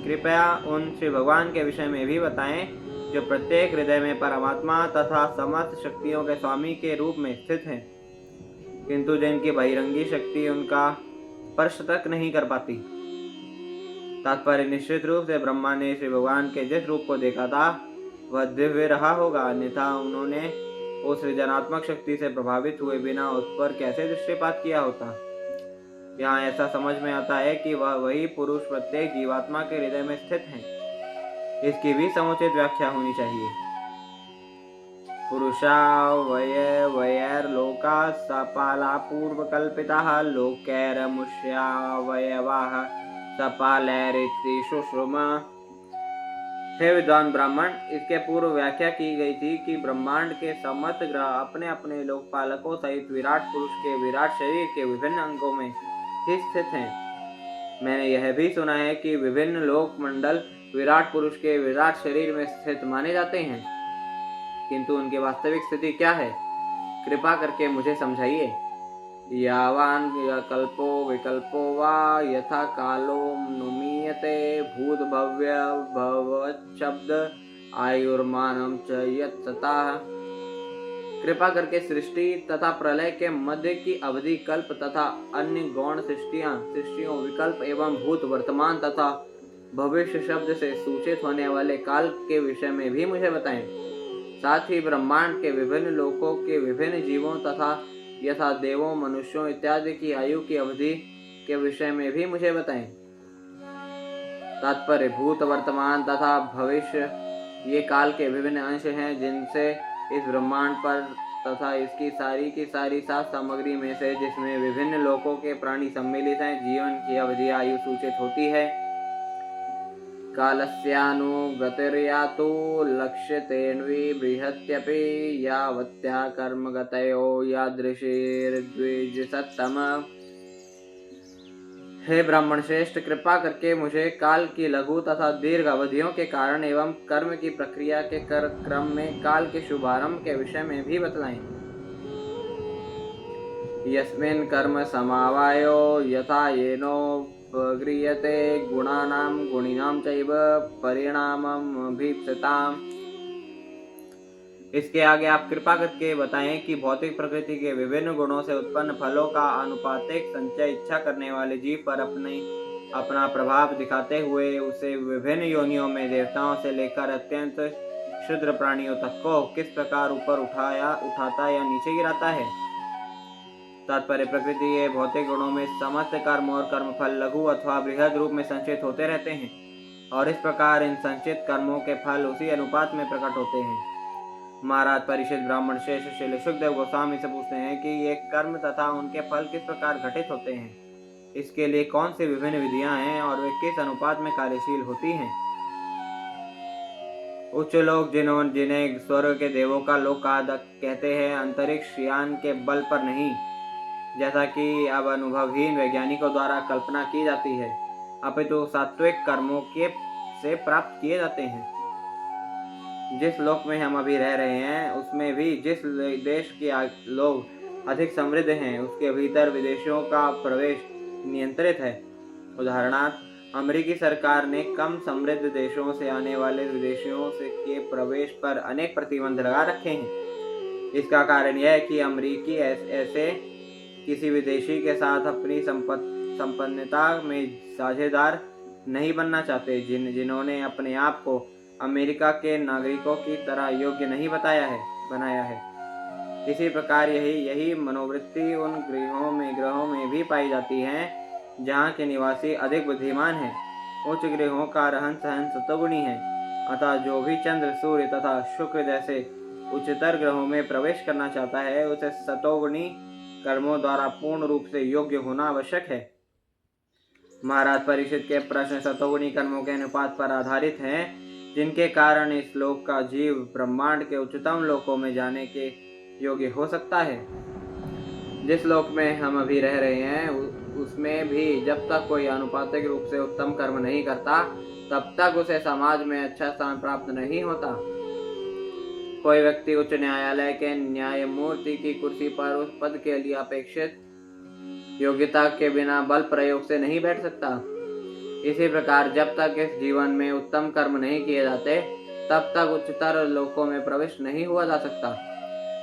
कृपया उन श्री भगवान के विषय में भी बताएं जो प्रत्येक हृदय में परमात्मा तथा समस्त शक्तियों के स्वामी के रूप में स्थित हैं, किंतु जिनकी बहिरंगी शक्ति उनका स्पर्श तक नहीं कर पाती। तात्पर्य निश्चित रूप से ब्रह्मा ने श्री भगवान के जिस रूप को देखा था वह दिव्य रहा होगा, अन्यथा उन्होंने उस सृजनात्मक शक्ति से प्रभावित हुए बिना उस पर कैसे दृष्टिपात किया होता। यहाँ ऐसा समझ में आता है कि वह वही पुरुष प्रत्येक जीवात्मा के हृदय में स्थित हैं। इसकी भी समुचित व्याख्या होनी चाहिए। पुरुषा वयैर्लोका सपाला पूर्वकल्पिताः लोकैर्मुष्यावयवाः सपालैरिति सुषुमा। हे विद्वान ब्राह्मण, इसके पूर्व व्याख्या की गई थी कि ब्रह्मांड के समस्त ग्रह अपने अपने लोकपालकों सहित विराट पुरुष के विराट शरीर के विभिन्न अंगों में ही स्थित हैं। मैंने यह भी सुना है कि विभिन्न लोक मंडल विराट पुरुष के विराट शरीर में स्थित माने जाते हैं, किंतु उनकी वास्तविक स्थिति क्या है? कृपा करके मुझे समझाइए। यावान कल्पो विकल्पो वा यथा कालो नुमीयते भूत भव्य भवशब्द आयुर्मानम च यत्सताः। कृपा करके सृष्टि तथा प्रलय के मध्य की अवधि, कल्प तथा अन्य गौण सृष्टियों विकल्प एवं भूत वर्तमान तथा भविष्य शब्द से सूचित होने वाले काल के विषय में भी मुझे बताएं। साथ ही ब्रह्मांड के विभिन्न लोकों के विभिन्न जीवों तथा यथा देवों, मनुष्यों इत्यादि की आयु की अवधि के विषय में भी मुझे बताएं। तात्पर्य भूत, वर्तमान तथा भविष्य ये काल के विभिन्न अंश हैं जिनसे इस ब्रह्मांड पर तथा इसकी सारी सात सामग्री में से जिसमें विभिन्न लोकों के प्राणी सम्मिलित हैं, जीवन की अवधि आयु सूचित होती है। कालस्यानुगतिर्यातु लक्ष्यतेन्वी बृहत्यपि यावत्या कर्मगतयो यादृशीर्द्विजसत्तम। हे ब्राह्मण श्रेष्ठ, कृपा करके मुझे काल की लघु तथा दीर्घ अवधियों के कारण एवं कर्म की प्रक्रिया के क्रम में काल के शुभारंभ के विषय में भी बतलाएं। यस्मिन् कर्म समावायो यथा येनो गृह्यते गुणानां गुणिनां चैव परिणामम् अभीप्सिताम्। इसके आगे आप कृपा करके बताएं कि भौतिक प्रकृति के विभिन्न गुणों से उत्पन्न फलों का अनुपातिक संचय इच्छा करने वाले जीव पर अपना प्रभाव दिखाते हुए उसे विभिन्न योनियों में देवताओं से लेकर अत्यंत क्षुद्र प्राणियों तक को किस प्रकार ऊपर उठाता या नीचे गिराता है। तात्पर्य प्रकृति के भौतिक गुणों में समस्त कर्म और कर्मफल लघु अथवा बृहद रूप में संचित होते रहते हैं और इस प्रकार इन संचित कर्मों के फल उसी अनुपात में प्रकट होते हैं। महाराज परीक्षित ब्राह्मण श्रेष्ठ श्री सुखदेव गोस्वामी से पूछते हैं कि ये कर्म तथा उनके फल किस प्रकार घटित होते हैं, इसके लिए कौन सी विभिन्न विधियां हैं और वे किस अनुपात में कार्यशील होती हैं। उच्च लोक जिन्हें स्वर्ग के देवों का लोक कहते हैं, अंतरिक्ष यान के बल पर नहीं, जैसा कि अब अनुभवहीन वैज्ञानिकों द्वारा कल्पना की जाती है, अपितु सात्विक कर्मों के से प्राप्त किए जाते हैं। जिस लोक में हम अभी रह रहे हैं उसमें भी जिस देश के लोग अधिक समृद्ध हैं उसके भीतर विदेशियों का प्रवेश नियंत्रित है। उदाहरणार्थ, अमेरिकी सरकार ने कम समृद्ध देशों से आने वाले विदेशियों के प्रवेश पर अनेक प्रतिबंध लगा रखे हैं। इसका कारण यह है कि अमेरिकी ऐसे किसी विदेशी के साथ अपनी संपन्नता में साझेदार नहीं बनना चाहते, जिन्होंने अपने आप को अमेरिका के नागरिकों की तरह योग्य नहीं बनाया है। इसी प्रकार यही मनोवृत्ति उन ग्रहों में भी पाई जाती है जहाँ के निवासी अधिक बुद्धिमान हैं। उच्च ग्रहों का रहन सहन सतोगुणी है, अतः जो भी चंद्र, सूर्य तथा शुक्र जैसे उच्चतर ग्रहों में प्रवेश करना चाहता है, उसे सतोगुणी कर्मों द्वारा पूर्ण रूप से योग्य होना आवश्यक है। महाराज परीक्षित के प्रश्न सतोगुणी कर्मों के अनुपात पर आधारित हैं, जिनके कारण इस लोक का जीव ब्रह्मांड के उच्चतम लोकों में जाने के योग्य हो सकता है। जिस लोक में हम अभी रह रहे हैं, उसमें भी जब तक कोई आनुपातिक रूप से उत्तम कर्म नहीं करता, तब तक उसे समाज में अच्छा स्थान प्राप्त नहीं होता। कोई व्यक्ति उच्च न्यायालय के न्यायमूर्ति की कुर्सी पर उस पद के लिए अपेक्षित योग्यता के बिना बल प्रयोग से नहीं बैठ सकता। इसी प्रकार जब तक इस जीवन में उत्तम कर्म नहीं किए जाते, तब तक उच्चतर लोकों में प्रवेश नहीं हुआ जा सकता।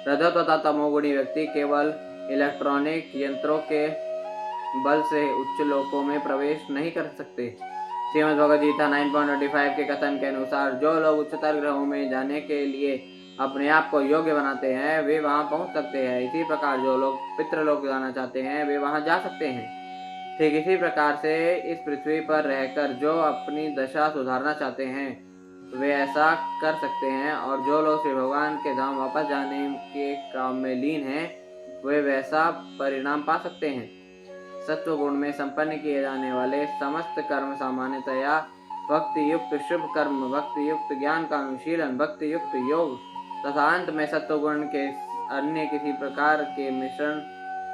रजो तथा तमोगुणी व्यक्ति केवल इलेक्ट्रॉनिक यंत्रों के बल से उच्च लोकों में प्रवेश नहीं कर सकते। श्रीमद् भगवद गीता 9.25 के कथन के अनुसार जो लोग उच्चतर ग्रहों में जाने के लिए अपने आप को योग्य बनाते हैं, वे वहां पहुंच सकते हैं। इसी प्रकार जो लोग पितृलोक जाना चाहते हैं, वे वहां जा सकते हैं। ठीक इसी प्रकार से इस पृथ्वी पर रहकर जो अपनी दशा सुधारना चाहते हैं, वे ऐसा कर सकते हैं, और जो लोग श्री भगवान के धाम वापस जाने के काम में लीन हैं, वे वैसा परिणाम पा सकते हैं। सत्व गुण में संपन्न किए जाने वाले समस्त कर्म सामान्यतया भक्ति युक्त शुभ कर्म, भक्ति युक्त ज्ञान का अनुशीलन, भक्ति युक्त योग तथा अंत में सत्वगुण के अन्य किसी प्रकार के मिश्रण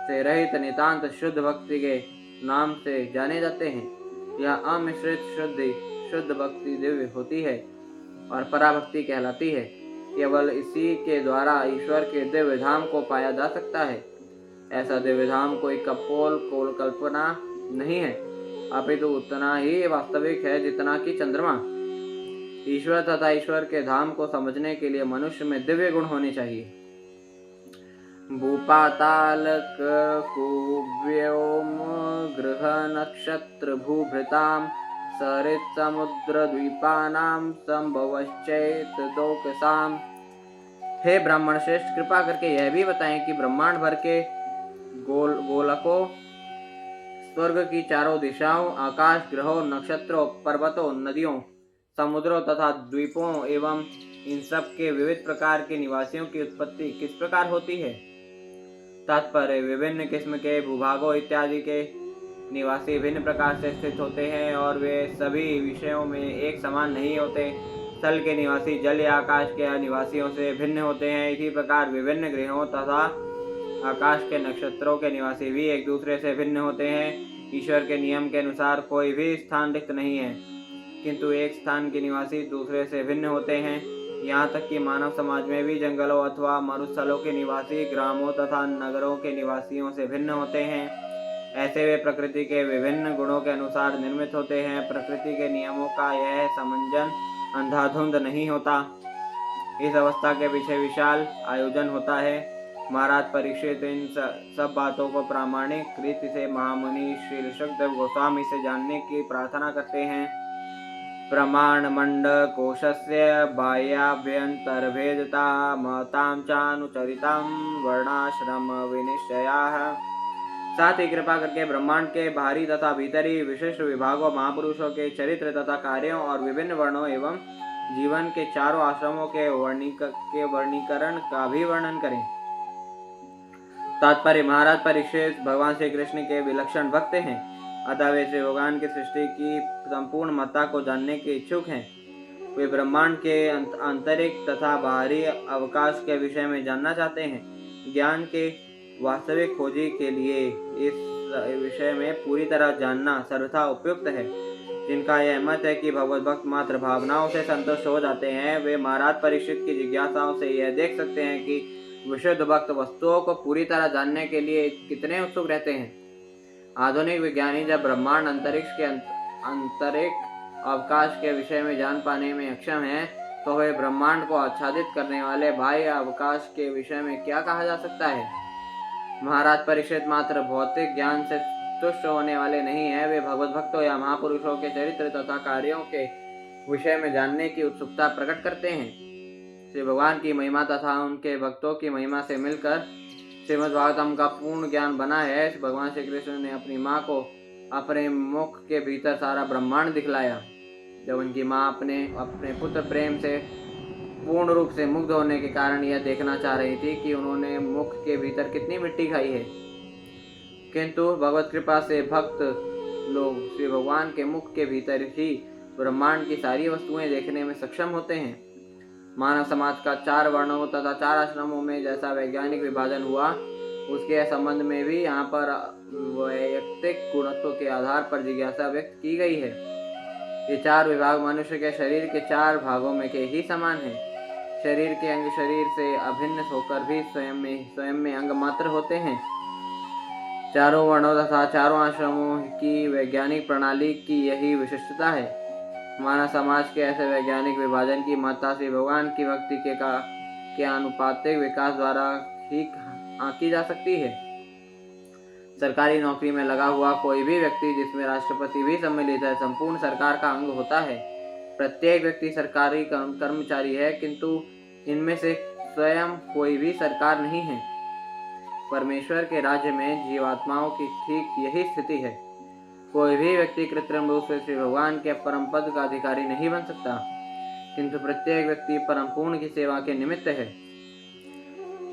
से रहित नितांत शुद्ध भक्ति के नाम से जाने जाते हैं। यह अमिश्रित शुद्ध भक्ति दिव्य होती है और पराभक्ति कहलाती है। केवल इसी के द्वारा ईश्वर के दिव्य धाम को पाया जा सकता है। ऐसा दिव्य धाम कोई कपोल कल्पना नहीं है, अपितु उतना ही वास्तविक है जितना कि चंद्रमा। ईश्वर तथा ईश्वर के धाम को समझने के लिए मनुष्य में दिव्य गुण होने चाहिए। भूपातालक कुव्योम गृह नक्षत्र भूभृताम सरित समुद्र द्वीपानाम संभवश्चैत दोकसाम। हे ब्राह्मण श्रेष्ठ, कृपा करके यह भी बताएं कि ब्रह्मांड भर के गोलकों, स्वर्ग की चारों दिशाओं, आकाश, ग्रहों, नक्षत्रों, पर्वतों, नदियों, समुद्रों तथा द्वीपों एवं इन सब के विविध प्रकार के निवासियों की उत्पत्ति किस प्रकार होती है। तात्पर्य, विभिन्न किस्म के भूभागों इत्यादि के निवासी भिन्न प्रकार से स्थित होते हैं और वे सभी विषयों में एक समान नहीं होते। स्थल के निवासी जल या आकाश के निवासियों से भिन्न होते हैं। इसी प्रकार विभिन्न ग्रहों तथा आकाश के नक्षत्रों के निवासी भी एक दूसरे से भिन्न होते हैं। ईश्वर के नियम के अनुसार कोई भी स्थान रिक्त नहीं है, किंतु एक स्थान के निवासी दूसरे से भिन्न होते हैं। यहाँ तक कि मानव समाज में भी जंगलों अथवा मरुस्थलों के निवासी ग्रामों तथा नगरों के निवासियों से भिन्न होते हैं। ऐसे वे प्रकृति के विभिन्न गुणों के अनुसार निर्मित होते हैं। प्रकृति के नियमों का यह समंजन अंधाधुंध नहीं होता। इस अवस्था के पीछे विशाल आयोजन होता है। महाराज परीक्षित इन सब बातों को प्रामाणिक रीति से महामुनि श्री ऋषभदेव गोस्वामी से जानने की प्रार्थना करते हैं। प्रमाण मंड कोशस्य बाह्याभ्यंतरभेदता महतां चानुचरितां वर्णाश्रम विनिश्चयाः। साथ ही कृपा करके ब्रह्मांड के बाहरी तथा भीतरी विशिष्ट विभागों, महापुरुषों के चरित्र तथा कार्यों और विभिन्न वर्णों एवं जीवन के चारों आश्रमों के वर्णीकरण का भी वर्णन करें। तात्पर्य, महाराज परीक्षित भगवान श्री कृष्ण के विलक्षण भक्त हैं, अतः वे श्री भगवान की सृष्टि की संपूर्ण महत्ता को जानने के इच्छुक हैं। वे ब्रह्मांड के आंतरिक तथा बाहरी अवकाश के विषय में जानना चाहते हैं। ज्ञान के वास्तविक खोजी के लिए इस विषय में पूरी तरह जानना सर्वथा उपयुक्त है। जिनका यह मत है कि भगवत भक्त मात्र भावनाओं से संतुष्ट हो जाते हैं, वे महाराज परीक्षित की जिज्ञासाओं से यह देख सकते हैं कि विशुद्ध भक्त वस्तुओं को पूरी तरह जानने के लिए कितने उत्सुक रहते हैं। आधुनिक विज्ञानी जब ब्रह्मांड अंतरिक्ष के आंतरिक अवकाश के विषय में जान पाने में अक्षम है, तो वे ब्रह्मांड को आच्छादित करने वाले बाह्य अवकाश के विषय में क्या कहा जा सकता है। महाराज परीक्षित मात्र भौतिक ज्ञान से तुष्ट होने वाले नहीं है, वे भगवत भक्तों या महापुरुषों के चरित्र तथा कार्यों के विषय में जानने की उत्सुकता प्रकट करते हैं। श्री भगवान की महिमा तथा उनके भक्तों की महिमा से मिलकर श्रीमद् भागवतम का पूर्ण ज्ञान बना है। भगवान श्री कृष्ण ने अपनी माँ को अपने मुख के भीतर सारा ब्रह्मांड दिखलाया। जब उनकी माँ अपने पुत्र प्रेम से पूर्ण रूप से मुग्ध होने के कारण यह देखना चाह रही थी कि उन्होंने मुख के भीतर कितनी मिट्टी खाई है, किंतु भगवत कृपा से भक्त लोग श्री भगवान के मुख के भीतर ही ब्रह्मांड की सारी वस्तुएं देखने में सक्षम होते हैं। मानव समाज का 4 वर्णों तथा 4 आश्रमों में जैसा वैज्ञानिक विभाजन हुआ, उसके संबंध में भी यहाँ पर वैयक्तिक गुणत्व के आधार पर जिज्ञासा व्यक्त की गई है। ये 4 विभाग मनुष्य के शरीर के 4 भागों में के ही समान है। शरीर के अंग शरीर से अभिन्न होकर भी स्वयं में अंग मात्र होते हैं। चारों वर्णों तथा चारों आश्रमों की वैज्ञानिक प्रणाली की यही विशिष्टता है। मानव समाज के ऐसे वैज्ञानिक विभाजन की महत्ता श्री भगवान की भक्ति के आनुपातिक विकास द्वारा ही आंकी जा सकती है। सरकारी नौकरी में लगा हुआ कोई भी व्यक्ति, जिसमें राष्ट्रपति भी सम्मिलित है, संपूर्ण सरकार का अंग होता है। प्रत्येक व्यक्ति सरकारी कर्मचारी है, किंतु इनमें से स्वयं कोई भी सरकार नहीं है। परमेश्वर के राज्य में जीवात्माओं की ठीक यही स्थिति है। कोई भी व्यक्ति कृत्रिम रूप से श्री भगवान के परम पद का अधिकारी नहीं बन सकता, किंतु प्रत्येक व्यक्ति परम पूर्ण की सेवा के निमित्त है।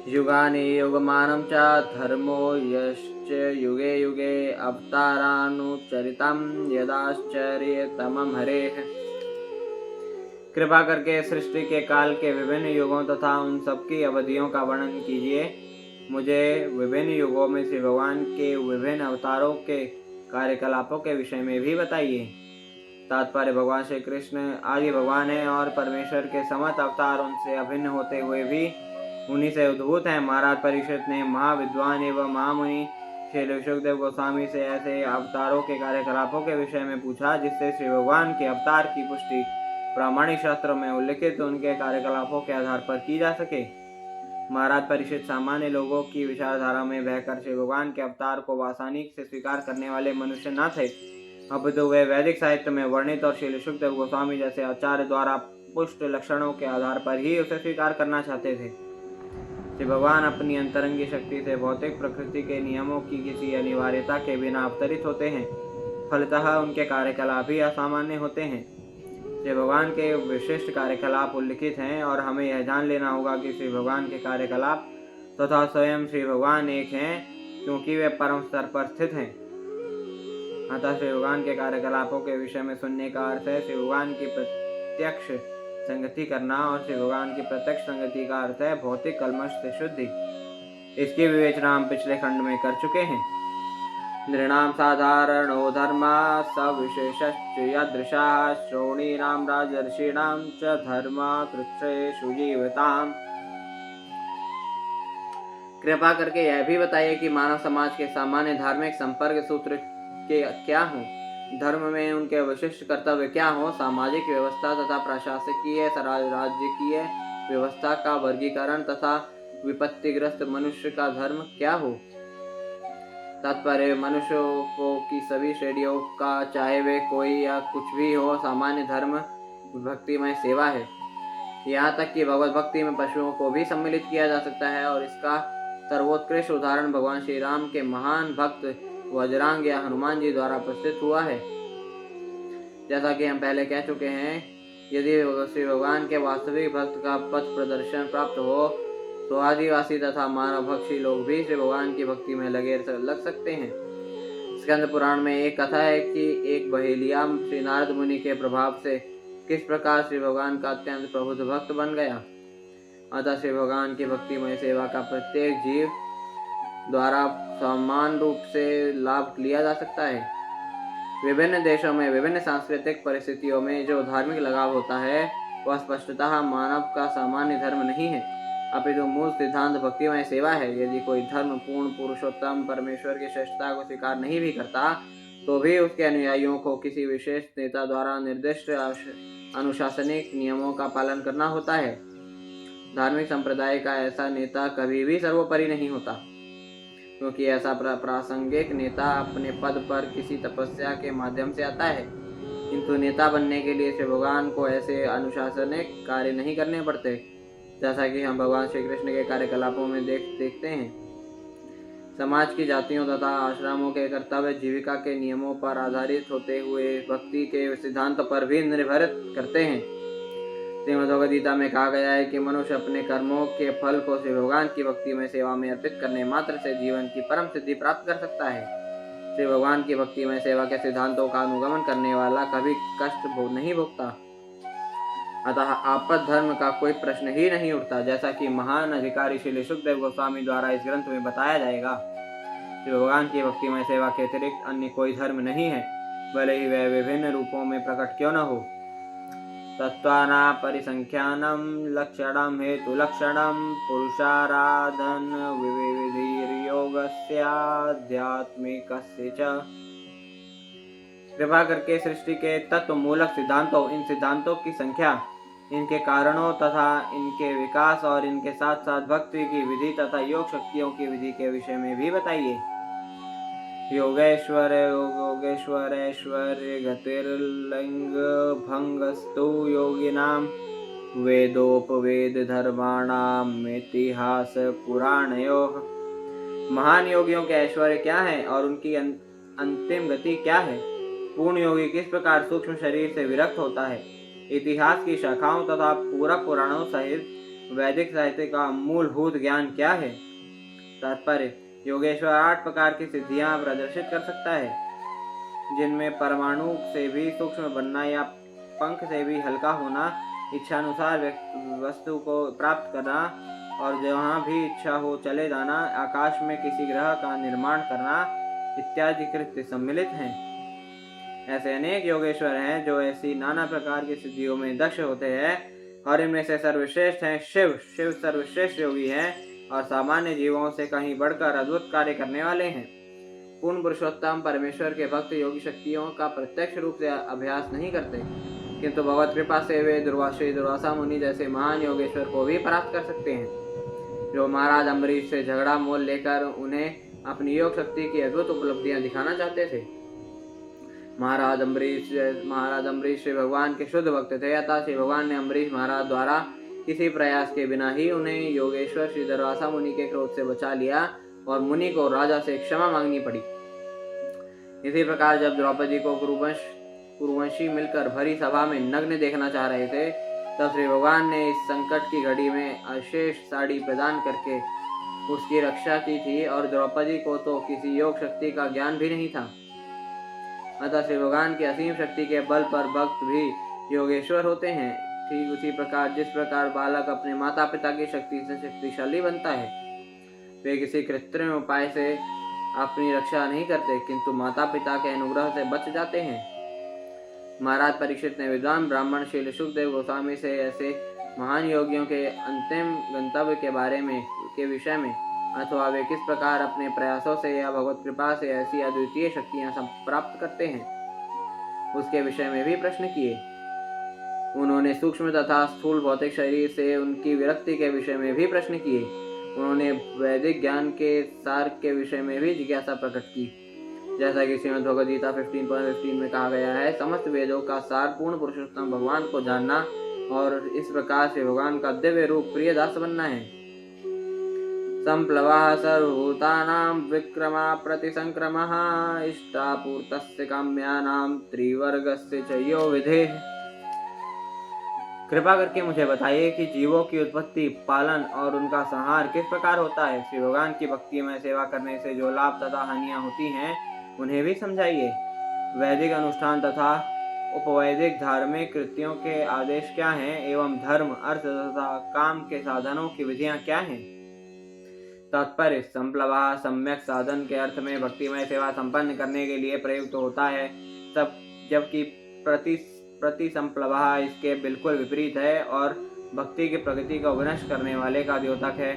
युगानि युगमानं च धर्मो यश्च युगे युगे अवतारानुचरितं यदाश्चर्यतमं हरेः। कृपा करके सृष्टि के काल के विभिन्न युगों तथा उन सबकी अवधियों का वर्णन कीजिए। मुझे विभिन्न युगों में श्री भगवान के विभिन्न अवतारों के कार्यकलापों के विषय में भी बताइए। तात्पर्य, भगवान श्री कृष्ण आदि भगवान है और परमेश्वर के समस्त अवतार उनसे अभिन्न होते हुए भी उन्हीं से उद्भूत हैं। महाराज परीक्षित ने महाविद्वान एवं महामुनि श्री सुखदेव गोस्वामी से ऐसे अवतारों के कार्यकलापों के विषय में पूछा, जिससे श्री भगवान के अवतार की पुष्टि प्रामाणिक शास्त्रों में उल्लिखित उनके कार्यकलापों के आधार पर की जा सके। महाराज परीक्षित सामान्य लोगों की विचारधारा में बहकर श्री भगवान के अवतार को आसानी से स्वीकार करने वाले मनुष्य न थे, अपितु वे वैदिक साहित्य में वर्णित और श्री सुखदेव गोस्वामी जैसे आचार्य द्वारा पुष्ट लक्षणों के आधार पर ही उसे स्वीकार करना चाहते थे। श्री भगवान अपनी अंतरंगी शक्ति से भौतिक प्रकृति के नियमों की किसी अनिवार्यता के बिना अवतरित होते हैं, फलतः उनके कार्यकलाप भी असामान्य होते हैं। श्री भगवान के विशिष्ट कार्यकलाप उल्लिखित हैं और हमें यह जान लेना होगा कि श्री भगवान के कार्यकलाप तथा स्वयं श्री भगवान एक हैं, क्योंकि वे परम स्तर पर स्थित हैं। अतः श्री भगवान के कार्यकलापों के विषय में सुनने का अर्थ है श्री भगवान की प्रत्यक्ष संगति करना, और श्री भगवान की प्रत्यक्ष संगति का अर्थ है भौतिक कल्मश से शुद्धि। इसकी विवेचना हम पिछले खंड में कर चुके हैं। नृणां साधारणो धर्मा सविशेषश्च यदृशाः श्रोणीनां राजर्षीणां च धर्मा कृच्छ्रेषु जीवताम्। कृपा करके यह भी बताइए कि मानव समाज के सामान्य धार्मिक संपर्क सूत्र के क्या हों, धर्म में उनके विशिष्ट कर्तव्य क्या हो, सामाजिक व्यवस्था तथा प्रशासकीय राजकीय व्यवस्था का वर्गीकरण तथा विपत्तिग्रस्त मनुष्य का धर्म क्या हो। तात्पर्य, मनुष्यों को की सभी श्रेणियों का, चाहे वे कोई या कुछ भी हो, सामान्य धर्म भक्तिमय सेवा है। यहाँ तक कि भगवत भक्ति में पशुओं को भी सम्मिलित किया जा सकता है, और इसका सर्वोत्कृष्ट उदाहरण भगवान श्री राम के महान भक्त वज्रांग या हनुमान जी द्वारा प्रस्तुत हुआ है। जैसा कि हम पहले कह चुके हैं, यदि श्री भगवान के वास्तविक भक्त का पथ प्रदर्शन प्राप्त हो, तो आदिवासी तथा मानव भक्षी लोग भी श्री भगवान की भक्ति में लग सकते हैं। स्कंद पुराण में एक कथा है कि एक बहेलिया श्री नारद मुनि के प्रभाव से किस प्रकार श्री भगवान का अत्यंत प्रबुद्ध भक्त बन गया। अतः श्री भगवान की भक्तिमय सेवा का प्रत्येक जीव द्वारा समान रूप से लाभ लिया जा सकता है। विभिन्न देशों में विभिन्न सांस्कृतिक परिस्थितियों में जो धार्मिक लगाव होता है, वह स्पष्टतः मानव का सामान्य धर्म नहीं है, अपितु मूल सिद्धांत भक्तिमय सेवा है। यदि कोई धर्म पूर्ण पुरुषोत्तम परमेश्वर की श्रेष्ठता को स्वीकार नहीं भी करता, तो भी उसके अनुयायियों को किसी विशेष नेता द्वारा निर्दिष्ट अनुशासनिक नियमों का पालन करना होता है। धार्मिक संप्रदाय का ऐसा नेता कभी भी सर्वोपरि नहीं होता। क्योंकि ऐसा प्रासंगिक नेता अपने पद पर किसी तपस्या के माध्यम से आता है, किंतु नेता बनने के लिए श्री भगवान को ऐसे अनुशासनिक कार्य नहीं करने पड़ते, जैसा कि हम भगवान श्री कृष्ण के कार्यकलापों में देखते हैं। समाज की जातियों तथा आश्रमों के कर्तव्य जीविका के नियमों पर आधारित होते हुए भक्ति के सिद्धांतों पर भी निर्भर करते हैं। श्रीमद् भगवद गीता में कहा गया है कि मनुष्य अपने कर्मों के फल को श्री भगवान की भक्ति में सेवा में अर्पित करने मात्र से जीवन की परम सिद्धि प्राप्त कर सकता है। श्री भगवान की भक्ति में सेवा के सिद्धांतों का अनुगमन करने वाला कभी कष्ट नहीं भोगता, अतः आपद धर्म का कोई प्रश्न ही नहीं उठता, जैसा कि महान अधिकारी श्री सुखदेव गोस्वामी द्वारा इस ग्रंथ में बताया जाएगा। श्री भगवान की भक्ति में सेवा के अतिरिक्त अन्य कोई धर्म नहीं है, भले ही वह विभिन्न रूपों में प्रकट क्यों न हो। तत्वाना परिसंख्यानम लक्षणम हेतु लक्षणम पुरुषाराधन विविधिर्योगस्याध्यात्मिकस्य च। कृपा करके सृष्टि के तत्व मूलक सिद्धांतों, इन सिद्धांतों की संख्या, इनके कारणों तथा इनके विकास और इनके साथ साथ भक्ति की विधि तथा योग शक्तियों की विधि के विषय में भी बताइए। योगेश्वर योगेश्वर ऐश्वर्य गतिर्लिंग भंगस्तु योगिनाम वेदोपवेद धर्माणाम इतिहास पुराणयोः। महान योगियों के ऐश्वर्य क्या है और उनकी अंतिम गति क्या है? पूर्ण योगी किस प्रकार सूक्ष्म शरीर से विरक्त होता है? इतिहास की शाखाओं तथा पूरा पुराणों सहित वैदिक साहित्य का मूलभूत ज्ञान क्या है? तात्पर्य: योगेश्वर 8 प्रकार की सिद्धियां प्रदर्शित कर सकता है, जिनमें परमाणु से भी सूक्ष्म बनना या पंख से भी हल्का होना, इच्छानुसार वस्तु को प्राप्त करना और जहाँ भी इच्छा हो चले जाना, आकाश में किसी ग्रह का निर्माण करना इत्यादि कृत्य सम्मिलित हैं। ऐसे अनेक योगेश्वर हैं जो ऐसी नाना प्रकार की सिद्धियों में दक्ष होते हैं, और इनमें से सर्वश्रेष्ठ हैं शिव। शिव सर्वश्रेष्ठ योगी हैं और सामान्य जीवों से कहीं बढ़कर अद्भुत कार्य करने वाले हैं। पूर्ण पुरुषोत्तम परमेश्वर के भक्त योगी शक्तियों का प्रत्यक्ष रूप से अभ्यास नहीं करते, किंतु भगवत कृपा से वे दुर्वासा मुनि जैसे महान योगेश्वर को भी प्राप्त कर सकते हैं, जो महाराज अम्बरीश से झगड़ा मोल लेकर उन्हें अपनी योग शक्ति की अद्भुत उपलब्धियां दिखाना चाहते थे। महाराज अम्बरीश श्री भगवान के शुद्ध भक्त थे, अतः श्री भगवान ने अम्बरीश महाराज द्वारा किसी प्रयास के बिना ही उन्हें योगेश्वर श्री दुर्वासा मुनि के क्रोध से बचा लिया और मुनि को राजा से क्षमा मांगनी पड़ी। इसी प्रकार जब द्रौपदी को कुरुवंशी मिलकर भरी सभा में नग्न देखना चाह रहे थे, तब श्री भगवान ने इस संकट की घड़ी में अशेष साड़ी प्रदान करके उसकी रक्षा की थी, और द्रौपदी को तो किसी योग शक्ति का ज्ञान भी नहीं था। अतः श्री भगवान की असीम शक्ति के बल पर भक्त भी योगेश्वर होते हैं। ठीक उसी प्रकार जिस प्रकार बालक अपने माता पिता की शक्ति से शक्तिशाली बनता है, वे किसी कृत्रिम उपाय से अपनी रक्षा नहीं करते, किंतु माता पिता के अनुग्रह से बच जाते हैं। महाराज परीक्षित ने विद्वान ब्राह्मण श्री सुखदेव गोस्वामी से ऐसे महान योगियों के अंतिम गंतव्य के विषय में अथवा वे किस प्रकार अपने प्रयासों से या भगवत कृपा से ऐसी अद्वितीय शक्तियां प्राप्त करते हैं, उसके विषय में भी प्रश्न किए। उन्होंने सूक्ष्म तथा स्थूल भौतिक शरीर से उनकी विरक्ति के विषय में भी प्रश्न किए। उन्होंने वैदिक ज्ञान के सार के विषय में भी जिज्ञासा प्रकट की, जैसा कि श्रीमद् भगवद गीता 15.15 में कहा गया है, समस्त वेदों का सार पूर्ण पुरुषोत्तम भगवान को जानना और इस प्रकार से भगवान का दिव्य रूप प्रिय दास बनना है। संप्लवः सर्वभूतानां विक्रमा प्रतिसंक्रमः इष्टापूर्तस्य काम्यानां त्रिवर्गस्य च यो विधेः। कृपा करके मुझे बताइए कि जीवों की उत्पत्ति, पालन और उनका संहार किस प्रकार होता है। श्री भगवान की भक्ति में सेवा करने से जो लाभ तथा हानियां होती हैं, उन्हें भी समझाइए। वैदिक अनुष्ठान तथा उपवैदिक धार्मिक कृत्यों के आदेश क्या हैं, एवं धर्म, अर्थ तथा काम के साधनों की विधियां क्या हैं। तात्पर्य: संप्लवा सम्यक साधन के अर्थ में भक्तिमय सेवा संपन्न करने के लिए प्रयुक्त होता है, जबकि प्रतिसंप्लवा इसके बिल्कुल विपरीत है और भक्ति की प्रगति को विनष्ट करने वाले का द्योतक है।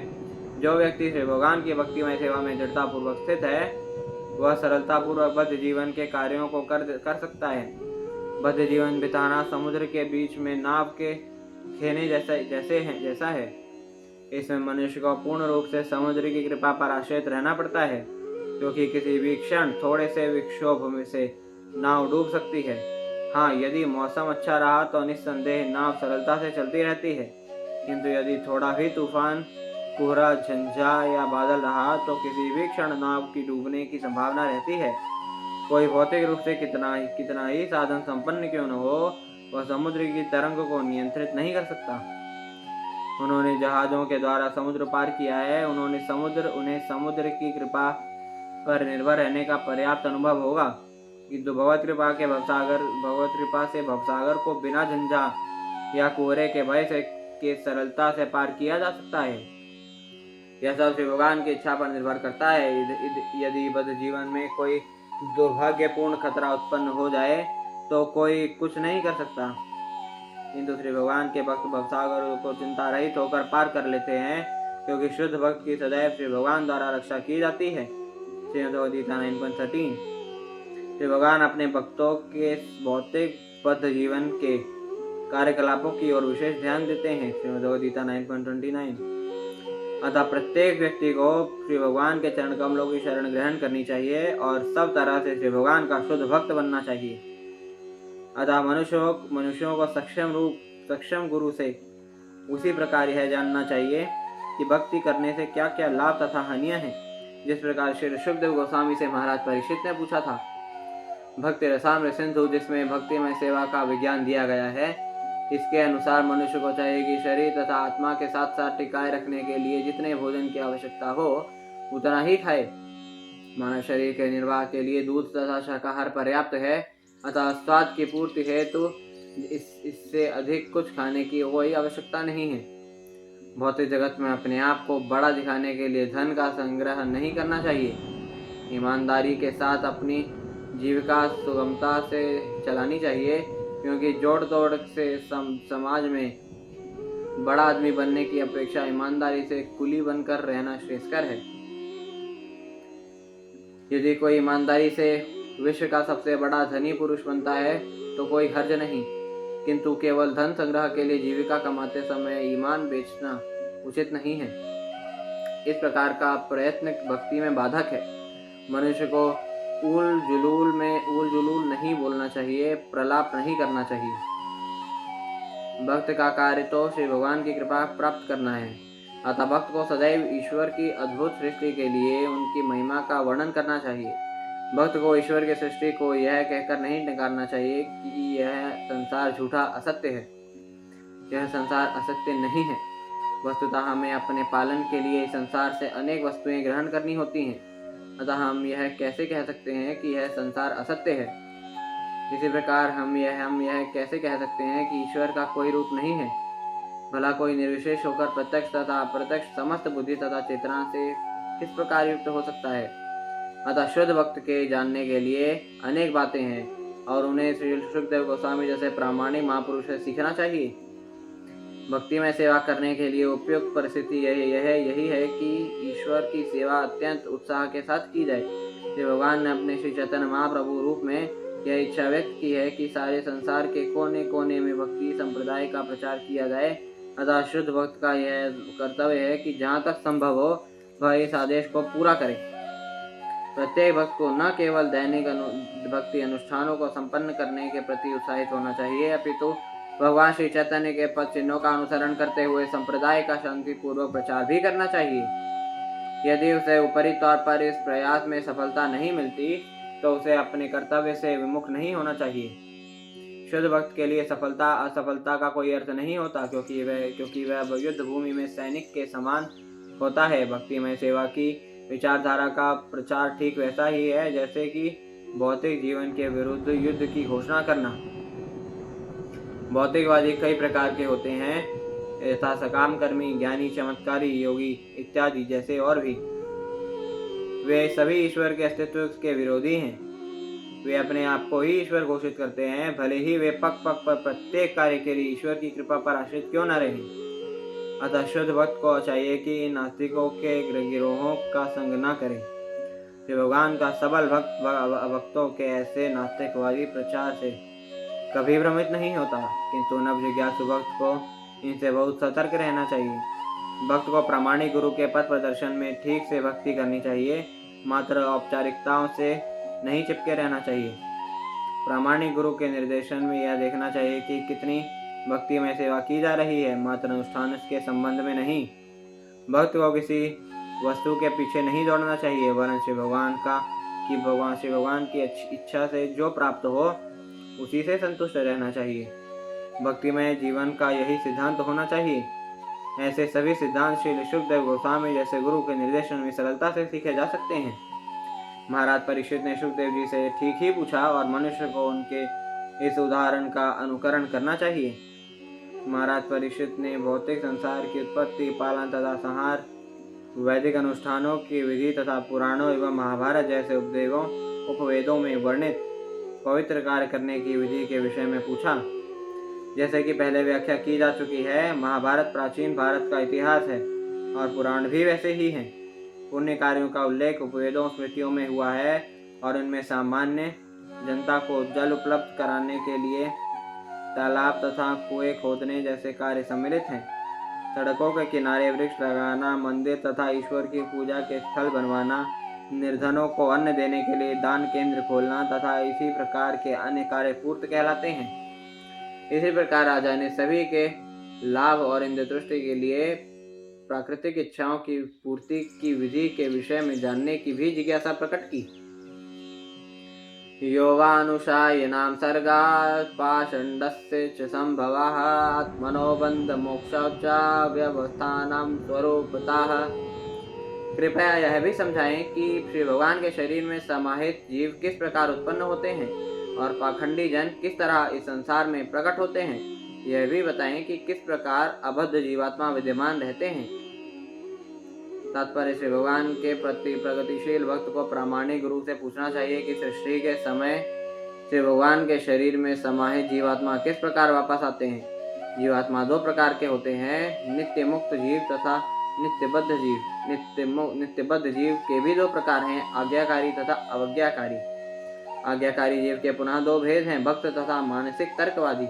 जो व्यक्ति श्री भगवान की भक्तिमय सेवा में दृढ़ता पूर्वक स्थित है, वह सरलता पूर्वक बद्ध जीवन के कार्यों को कर सकता है। बद्ध जीवन बिताना समुद्र के बीच में नाव के खेने जैसा है। इसमें मनुष्य को पूर्ण रूप से समुद्र की कृपा पर आश्रित रहना पड़ता है। क्योंकि किसी भी क्षण थोड़े से विक्षोभ में से नाव डूब सकती है। हाँ, यदि मौसम अच्छा रहा तो निस्संदेह नाव सरलता से चलती रहती है, किंतु यदि थोड़ा भी तूफान, कोहरा, झंझा या बादल रहा तो किसी भी क्षण नाव की डूबने की संभावना रहती है। कोई भौतिक रूप से कितना ही साधन संपन्न क्यों न हो, वह समुद्र की तरंग को नियंत्रित नहीं कर सकता। उन्होंने जहाजों के द्वारा समुद्र पार किया है, उन्हें समुद्र की कृपा पर निर्भर रहने का पर्याप्त अनुभव होगा, किंतु भगवत कृपा से भवसागर को बिना झंझा या कोहरे के भय से के सरलता से पार किया जा सकता है। यह सब श्री भगवान की इच्छा पर निर्भर करता है। यदि बद्ध जीवन में कोई दुर्भाग्यपूर्ण खतरा उत्पन्न हो जाए तो कोई कुछ नहीं कर सकता, किंतु श्री भगवान के भक्त भवसागर को चिंता रहित होकर पार कर लेते हैं, क्योंकि शुद्ध भक्त की सदैव श्री भगवान द्वारा रक्षा की जाती है। श्रीमद्भगवद्गीता 9.13। श्री भगवान अपने भक्तों के भौतिक बद्ध जीवन के कार्यकलापों की ओर विशेष ध्यान देते हैं। श्रीमद्भगवद्गीता 9.29। अतः प्रत्येक व्यक्ति को श्री भगवान के चरण कमलों की शरण ग्रहण करनी चाहिए और सब तरह से श्री भगवान का शुद्ध भक्त बनना चाहिए। अतः मनुष्यों को सक्षम गुरु से उसी प्रकार यह जानना चाहिए कि भक्ति करने से क्या क्या लाभ तथा हानियां हैं। जिस प्रकार श्री सुखदेव गोस्वामी से महाराज परीक्षित ने पूछा था, भक्ति रसामृत सिंधु जिसमें भक्तिमय सेवा का विज्ञान दिया गया है, इसके अनुसार मनुष्य को चाहिए कि शरीर तथा आत्मा के साथ साथ टिकाए रखने के लिए जितने भोजन की आवश्यकता हो उतना ही खाए। मानव शरीर के निर्वाह के लिए दूध तथा शाकाहार पर्याप्त है, अतः स्वाद की पूर्ति हेतु इससे अधिक कुछ खाने की कोई आवश्यकता नहीं है। भौतिक जगत में अपने आप को बड़ा दिखाने के लिए धन का संग्रह नहीं करना चाहिए। ईमानदारी के साथ अपनी जीविका सुगमता से चलानी चाहिए, क्योंकि जोड़ तोड़ से समाज में बड़ा आदमी बनने की अपेक्षा ईमानदारी से कुली बनकर रहना श्रेयस्कर है। यदि कोई ईमानदारी से विश्व का सबसे बड़ा धनी पुरुष बनता है तो कोई हर्ज नहीं, किंतु केवल धन संग्रह के लिए जीविका कमाते समय ईमान बेचना उचित नहीं है। इस प्रकार का प्रयत्न भक्ति में बाधक है। मनुष्य को ऊल जुलूल नहीं बोलना चाहिए, प्रलाप नहीं करना चाहिए। भक्त का कार्य तो श्री भगवान की कृपा प्राप्त करना है, अतः भक्त को सदैव ईश्वर की अद्भुत सृष्टि के लिए उनकी महिमा का वर्णन करना चाहिए। भक्त को ईश्वर की सृष्टि को यह कहकर नहीं नकारना चाहिए कि यह संसार झूठा असत्य है। यह संसार असत्य नहीं है। वस्तुतः हमें अपने पालन के लिए इस संसार से अनेक वस्तुएं ग्रहण करनी होती हैं, अतः हम यह कैसे कह सकते हैं कि यह संसार असत्य है। इसी प्रकार हम यह कैसे कह सकते हैं कि ईश्वर का कोई रूप नहीं है। भला कोई निर्विशेष होकर प्रत्यक्ष तथा अप्रत्यक्ष समस्त बुद्धि तथा चेतना से किस प्रकार युक्त हो सकता है। अतः शुद्ध भक्त के जानने के लिए अनेक बातें हैं और उन्हें श्री सुखदेव गोस्वामी जैसे प्रामाणिक महापुरुष से सीखना चाहिए। भक्ति में सेवा करने के लिए उपयुक्त परिस्थिति यही है कि ईश्वर की सेवा अत्यंत उत्साह के साथ की जाए। श्री भगवान ने अपने श्री चैतन्य महाप्रभु रूप में यह इच्छा व्यक्त की है कि सारे संसार के कोने कोने में भक्ति संप्रदाय का प्रचार किया जाए। अतः शुद्ध भक्त का यह कर्तव्य है कि जहाँ तक संभव हो वह इस आदेश को पूरा करे। प्रत्येक भक्त को न केवल दैनिक भक्ति अनुष्ठानों को संपन्न करने के प्रति उत्साहित होना चाहिए, अपितु भगवान श्री चैतन्य के पद चिन्हों का अनुसरण करते हुए संप्रदाय का शांतिपूर्वक प्रचार भी करना चाहिए। यदि उसे ऊपरी तौर पर इस प्रयास में सफलता नहीं मिलती तो उसे अपने कर्तव्य से विमुख नहीं होना चाहिए। शुद्ध भक्त के लिए सफलता असफलता का कोई अर्थ नहीं होता, क्योंकि वह युद्ध भूमि में सैनिक के समान होता है। भक्तिमय सेवा की विचारधारा का प्रचार ठीक वैसा ही है जैसे कि भौतिक जीवन के विरुद्ध युद्ध की घोषणा करना। भौतिकवादी कई प्रकार के होते हैं, यथा सकाम कर्मी, ज्ञानी, चमत्कारी, योगी इत्यादि जैसे और भी। वे सभी ईश्वर के अस्तित्व के विरोधी हैं। वे अपने आप को ही ईश्वर घोषित करते हैं, भले ही वे पग पग पर प्रत्येक कार्य के लिए ईश्वर की कृपा पर आश्रित क्यों न रहें। अतः शुद्ध भक्त को चाहिए कि इन नास्तिकों के गिरोहों का संग न करें। श्री भगवान का सबल भक्तों के ऐसे नास्तिकवादी प्रचार से कभी भ्रमित नहीं होता, किंतु नव जिज्ञासु भक्त को इनसे बहुत सतर्क रहना चाहिए। भक्त को प्रामाणिक गुरु के पथ प्रदर्शन में ठीक से भक्ति करनी चाहिए। मात्र औपचारिकताओं से नहीं चिपके रहना चाहिए। प्रामाणिक गुरु के निर्देशन में यह देखना चाहिए कि कितनी भक्ति में सेवा की जा रही है, मात्र अनुष्ठान के संबंध में नहीं। भक्त को किसी वस्तु के पीछे नहीं दौड़ना चाहिए, वरन भगवान की इच्छा से जो प्राप्त हो उसी से संतुष्ट रहना चाहिए। भक्तिमय जीवन का यही सिद्धांत होना चाहिए। ऐसे सभी सिद्धांत श्री शुकदेव गोस्वामी जैसे गुरु के निर्देशन में सरलता से सीखे जा सकते हैं। महाराज परीक्षित ने शुकदेव जी से ठीक ही पूछा और मनुष्य को उनके इस उदाहरण का अनुकरण करना चाहिए। महाराज परीक्षित ने भौतिक संसार की उत्पत्ति, पालन तथा संहार, वैदिक अनुष्ठानों की विधि तथा पुराणों एवं महाभारत जैसे उपवेदों में वर्णित पवित्र कार्य करने की विधि के विषय में पूछा। जैसे कि पहले व्याख्या की जा चुकी है, महाभारत प्राचीन भारत का इतिहास है और पुराण भी वैसे ही हैं। पुण्य कार्यों का उल्लेख उपवेदों स्मृतियों में हुआ है और उनमें सामान्य जनता को जल उपलब्ध कराने के लिए तालाब तथा कुएं खोदने जैसे कार्य सम्मिलित हैं। सड़कों के किनारे वृक्ष लगाना, मंदिर तथा ईश्वर की पूजा के स्थल बनवाना, निर्धनों को अन्न देने के लिए दान केंद्र खोलना तथा इसी प्रकार के अन्य कार्य पूर्त कहलाते हैं। इसी प्रकार राजा ने सभी के लाभ और इंद्र दृष्टि के लिए प्राकृतिक इच्छाओं की पूर्ति की विधि के विषय में जानने की भी जिज्ञासा प्रकट की। योगानुशायनां सर्गात् पाषण्डस्य च संभवः आत्मनो बन्ध मोक्षाच्च व्यवस्थानां स्वरूपतः। कृपया यह भी समझाएं कि श्री भगवान के शरीर में समाहित जीव किस प्रकार उत्पन्न होते हैं और पाखंडी जन किस तरह इस संसार में प्रकट होते हैं। यह भी बताएं कि किस प्रकार अबद्ध जीवात्मा विद्यमान रहते हैं। तात्पर्य श्री भगवान के प्रति प्रगतिशील भक्त को प्रामाणिक गुरु से पूछना चाहिए कि सृष्टि के समय श्री भगवान के शरीर में समाहित जीवात्मा किस प्रकार वापस आते हैं। जीवात्मा दो प्रकार के होते हैं, नित्य मुक्त जीव तथा नित्यबद्ध जीव। नित्यबद्ध जीव के भी दो प्रकार हैं, आज्ञाकारी तथा अवज्ञाकारी। आज्ञाकारी जीव के पुनः दो भेद हैं, भक्त तथा मानसिक तर्कवादी।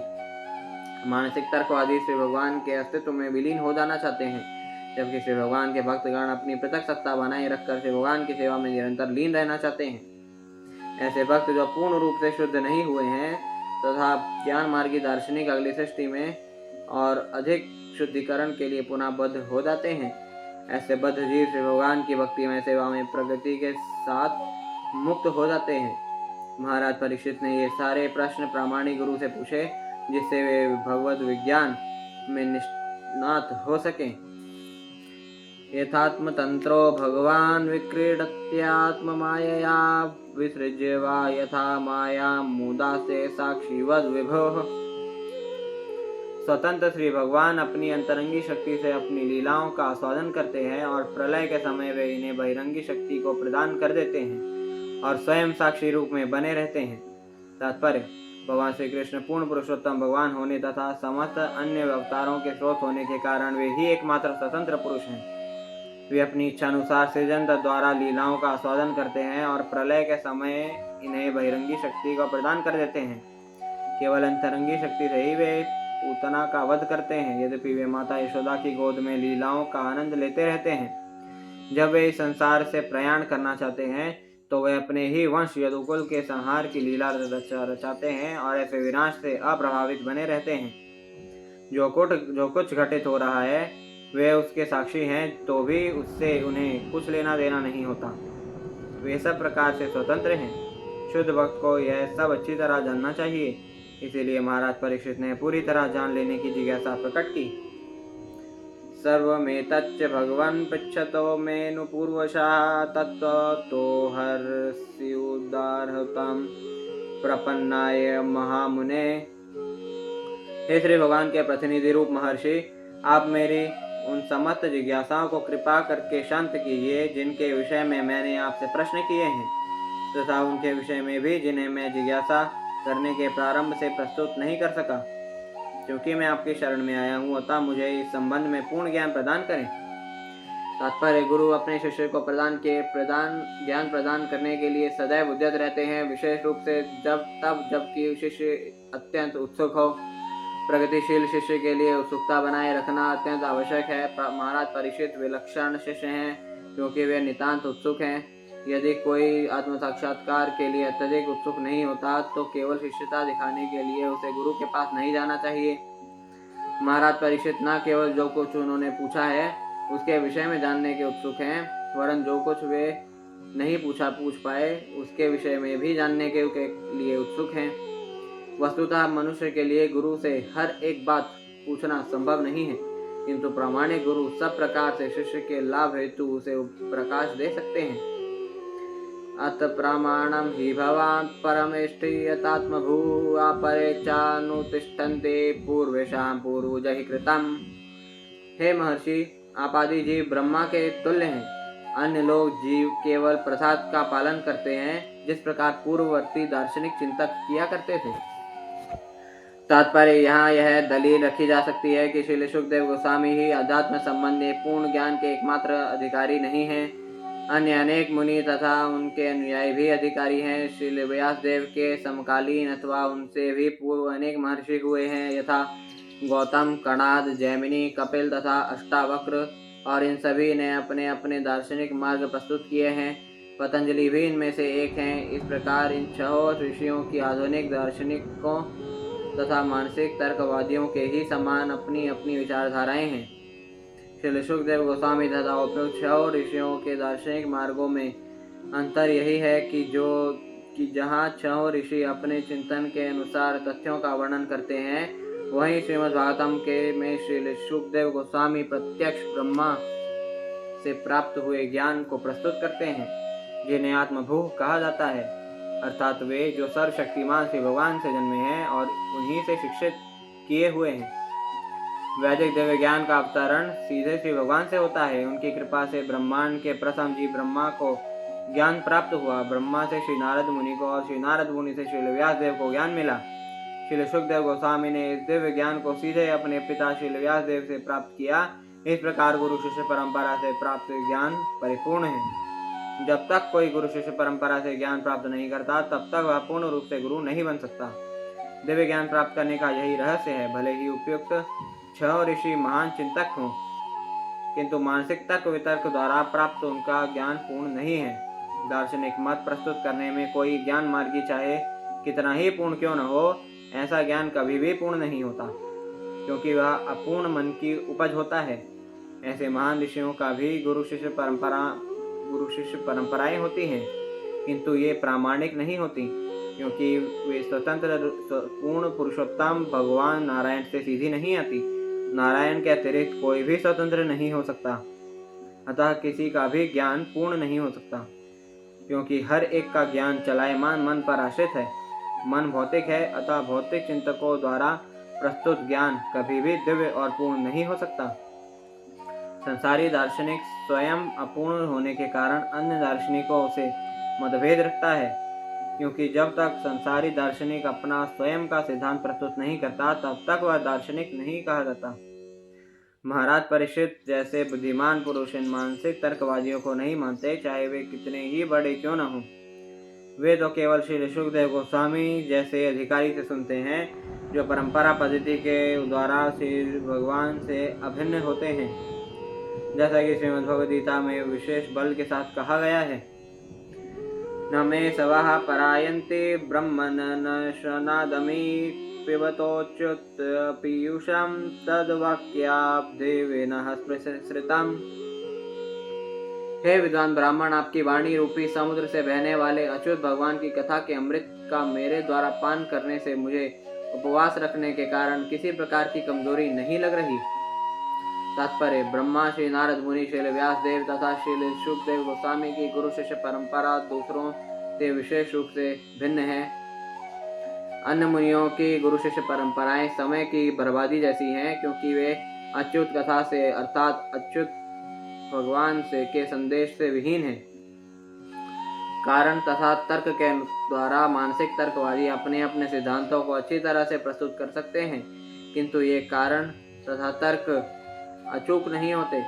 मानसिक तर्कवादी श्री भगवान के अस्तित्व में विलीन हो जाना चाहते हैं, जबकि श्री भगवान के भक्तगण अपनी पृथक सत्ता बनाए रखकर श्री भगवान की सेवा में निरंतर लीन रहना चाहते हैं। ऐसे भक्त जो पूर्ण रूप से शुद्ध नहीं हुए हैं तथा ज्ञान मार्गी दार्शनिक अगली सृष्टि में और अधिक शुद्धिकरण के लिए पुनः बद्ध हो जाते हैं। ऐसे बद्ध जीव श्री भगवान की भक्ति में सेवा में प्रगति के साथ मुक्त हो जाते हैं। महाराज परीक्षित ने ये सारे प्रश्न प्रामाणिक गुरु से पूछे, जिससे वे भगवद विज्ञान में निष्णात हो सकें। यथात्म तंत्रो भगवान विक्रीडत्यात्म मायया विसृज्य वा यथा माया मुदा से साक्षीवद विभोः। स्वतंत्र श्री भगवान अपनी अंतरंगी शक्ति से अपनी लीलाओं का आस्वादन करते हैं और प्रलय के समय वे इन्हें बहिरंगी शक्ति को प्रदान कर देते हैं और स्वयं साक्षी रूप में बने रहते हैं। तात्पर्य, भगवान श्री कृष्ण पूर्ण पुरुषोत्तम भगवान होने तथा समस्त अन्य अवतारों के स्रोत होने के कारण वे ही एकमात्र स्वतंत्र पुरुष हैं। वे अपनी इच्छानुसार सृजन द्वारा लीलाओं का आस्वादन करते हैं और प्रलय के समय इन्हें बहिरंगी शक्ति को प्रदान कर देते हैं। केवल अंतरंगी शक्ति से ही वे पूतना का वध करते हैं, यद्यपि वे माता यशोदा की गोद में लीलाओं का आनंद लेते रहते हैं। जब वे इस संसार से प्रयाण करना चाहते हैं तो वे अपने ही वंश यदुकुल के संहार की लीला रचाते हैं और ऐसे विनाश से अप्रभावित बने रहते हैं। जो कुछ घटित हो रहा है वे उसके साक्षी हैं, तो भी उससे उन्हें कुछ लेना देना नहीं होता। वे सब प्रकार से स्वतंत्र हैं। शुद्ध भक्त को यह सब अच्छी तरह जानना चाहिए। इसीलिए महाराज परीक्षित ने पूरी तरह जान लेने की जिज्ञासा प्रकट की। सर्वमेतच्च भगवन् पृच्छतो मेनु पूर्वशः तत्तो हर्षिउदारहतां प्रपन्नाय महामुने। हे श्री भगवान के प्रतिनिधि रूप महर्षि, आप मेरी उन समस्त जिज्ञासाओं को कृपा करके शांत कीजिए जिनके विषय में मैंने आपसे प्रश्न किए हैं, तथा उनके विषय में भी जिन्हें मैं जिज्ञासा करने के प्रारंभ से प्रस्तुत नहीं कर सका। क्योंकि मैं आपकी शरण में आया हूँ, अतः मुझे इस संबंध में पूर्ण ज्ञान प्रदान करें। तात्पर्य, गुरु अपने शिष्य को ज्ञान प्रदान करने के लिए सदैव उद्यत रहते हैं, विशेष रूप से जबकि शिष्य अत्यंत उत्सुक हो। प्रगतिशील शिष्य के लिए उत्सुकता बनाए रखना अत्यंत आवश्यक है। महाराज परीक्षित विलक्षण शिष्य हैं, क्योंकि वे नितांत उत्सुक हैं। यदि कोई आत्म साक्षात्कार के लिए अत्यधिक उत्सुक नहीं होता तो केवल शिष्यता दिखाने के लिए उसे गुरु के पास नहीं जाना चाहिए। महाराज परीक्षित न केवल जो कुछ उन्होंने पूछा है उसके विषय में जानने के उत्सुक हैं, वरन जो कुछ वे नहीं पूछ पाए उसके विषय में भी जानने के लिए उत्सुक हैं। वस्तुतः मनुष्य के लिए गुरु से हर एक बात पूछना संभव नहीं है, किंतु प्रामाणिक गुरु सब प्रकार से शिष्य के लाभ हेतु उसे प्रकाश दे सकते हैं। अत प्रमाणम ही भवान् परमेष्ठियतात्मभू अपरेचानुतिष्ठन्ते पूर्वेषां पूर्वजैः कृतम्। हे महर्षि, आप आदि जीव ब्रह्मा के तुल्य हैं। अन्य लोग जीव केवल प्रसाद का पालन करते हैं, जिस प्रकार पूर्ववर्ती दार्शनिक चिंतक किया करते थे। तात्पर्य यहाँ यह दलील रखी जा सकती है कि श्री सुखदेव गोस्वामी ही अध्यात्म संबंधी पूर्ण ज्ञान के एकमात्र अधिकारी नहीं हैं। अन्य अनेक मुनि तथा उनके अनुयायी भी अधिकारी हैं। श्री व्यास देव के समकालीन अथवा उनसे भी पूर्व अनेक महर्षि हुए हैं, यथा गौतम, कणाद, जैमिनी, कपिल तथा अष्टावक्र, और इन सभी ने अपने अपने दार्शनिक मार्ग प्रस्तुत किए हैं। पतंजलि भी इनमें से एक हैं। इस प्रकार इन छहों ऋषियों की आधुनिक दार्शनिकों तथा मानसिक तर्कवादियों के ही समान अपनी अपनी विचारधाराएं हैं। श्री सुखदेव गोस्वामी तथा उपयुक्त छहों ऋषियों के दार्शनिक मार्गों में अंतर यही है कि जहाँ छहों ऋषि अपने चिंतन के अनुसार तथ्यों का वर्णन करते हैं, वहीं श्रीमद्भागवतम के में श्री सुखदेव गोस्वामी प्रत्यक्ष ब्रह्मा से प्राप्त हुए ज्ञान को प्रस्तुत करते हैं, जिन्हें आत्मभू कहा जाता है, अर्थात वे जो सर्वशक्तिमान श्री भगवान से जन्मे हैं और उन्हीं से शिक्षित किए हुए हैं। वैदिक दिव्य ज्ञान का अवतरण सीधे श्री भगवान से होता है। उनकी कृपा से ब्रह्मांड के प्रथम जीव ब्रह्मा को ज्ञान प्राप्त हुआ। ब्रह्मा से श्री नारद मुनि को और श्री नारद मुनि से श्री व्यास देव को ज्ञान मिला। श्री सुखदेव गोस्वामी ने इस दिव्य ज्ञान को सीधे अपने पिता श्री व्यास देव से प्राप्त किया। इस प्रकार गुरु शिष्य परंपरा से प्राप्त ज्ञान परिपूर्ण है। जब तक कोई गुरु शिष्य परंपरा से ज्ञान प्राप्त नहीं करता, तब तक वह पूर्ण रूप से गुरु नहीं बन सकता। दिव्य ज्ञान प्राप्त करने का यही रहस्य है। भले ही उपयुक्त छह ऋषि महान चिंतक हों, किंतु मानसिक तर्क वितर्क द्वारा प्राप्त उनका ज्ञान पूर्ण नहीं है। दार्शनिक मत प्रस्तुत करने में कोई ज्ञान मार्गी चाहे कितना ही पूर्ण क्यों न हो, ऐसा ज्ञान कभी भी पूर्ण नहीं होता, क्योंकि वह अपूर्ण मन की उपज होता है। ऐसे महान ऋषियों का भी गुरु शिष्य परंपराएं होती हैं, किंतु ये प्रामाणिक नहीं होती, क्योंकि वे स्वतंत्र पूर्ण पुरुषोत्तम भगवान नारायण से सीधी नहीं आती। नारायण के अतिरिक्त कोई भी स्वतंत्र नहीं हो सकता, अतः किसी का भी ज्ञान पूर्ण नहीं हो सकता, क्योंकि हर एक का ज्ञान चलायमान मन पर आश्रित है। मन भौतिक है, अतः भौतिक चिंतकों द्वारा प्रस्तुत ज्ञान कभी भी दिव्य और पूर्ण नहीं हो सकता। संसारी दार्शनिक स्वयं अपूर्ण होने के कारण अन्य दार्शनिकों से मतभेद रखता है, क्योंकि जब तक संसारी दार्शनिक अपना स्वयं का सिद्धांत प्रस्तुत नहीं करता, तब तक वह दार्शनिक नहीं कहा जाता। महाराज परीक्षित जैसे बुद्धिमान पुरुष इन मानसिक तर्कवादियों को नहीं मानते, चाहे वे कितने ही बड़े क्यों न हों। वे तो केवल श्री सुखदेव गोस्वामी जैसे अधिकारी से सुनते हैं, जो परंपरा पद्धति के द्वारा श्री भगवान से अभिन्न होते हैं। जैसा कि श्रीमद्भगवद गीता में विशेष बल के साथ कहा गया है, न मे सवाह परायन्ते ब्रह्मन् न शनादमि पिबतोच्युत पीयूषं तद्वाक्याब्धेवेन स्मृतम्। हे विद्वान ब्राह्मण, आपकी वाणी रूपी समुद्र से बहने वाले अच्युत भगवान की कथा के अमृत का मेरे द्वारा पान करने से मुझे उपवास रखने के कारण किसी प्रकार की कमजोरी नहीं लग रही। तात्पर्य: ब्रह्मा, श्री नारद मुनि, श्री व्यास देव तथा श्री सुखदेव गोस्वामी की गुरु शिष्य परंपरा दूसरों से विशेष रूप से भिन्न है। अन्य मुनियों की गुरु शिष्य परंपराएं समय की बर्बादी जैसी हैं, क्योंकि वे अच्युत कथा से अर्थात अच्युत भगवान से के संदेश से विहीन है। कारण तथा तर्क के द्वारा मानसिक तर्कवादी अपने अपने सिद्धांतों को अच्छी तरह से प्रस्तुत कर सकते हैं, किंतु ये कारण तथा तर्क अचूक नहीं होते,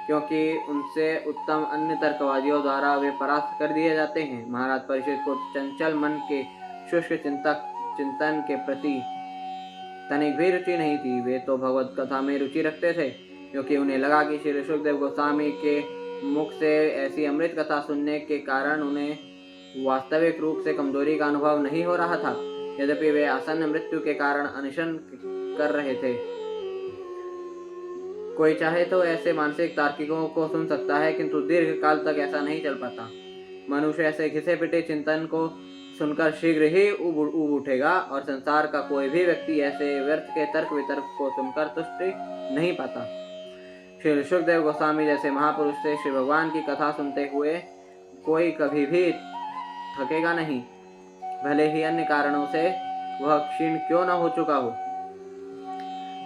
क्योंकि उनसे उत्तम अन्य तर्कवादियों द्वारा वे परास्त कर दिए जाते हैं। महाराज परीक्षित को चंचल मन के शुष्क चिंतन के प्रति तनिक भी रुचि नहीं थी। वे तो भगवत कथा में रुचि रखते थे, क्योंकि उन्हें लगा कि श्री सुखदेव गोस्वामी के मुख से ऐसी अमृत कथा सुनने के कारण उन्हें वास्तविक रूप से कमजोरी का अनुभव नहीं हो रहा था। यद्यपि वे आसन्न मृत्यु के कारण अनशन कर रहे थे। कोई चाहे तो ऐसे मानसिक तार्किकों को सुन सकता है, किंतु दीर्घ काल तक ऐसा नहीं चल पाता। मनुष्य ऐसे घिसे पिटे चिंतन को सुनकर शीघ्र ही उब उठेगा और संसार का कोई भी व्यक्ति ऐसे व्यर्थ के तर्क वितर्क को सुनकर तुष्टि नहीं पाता। श्री सुखदेव गोस्वामी जैसे महापुरुष से श्री भगवान की कथा सुनते हुए कोई कभी भी थकेगा नहीं, भले ही अन्य कारणों से वह क्षीण क्यों न हो चुका हो।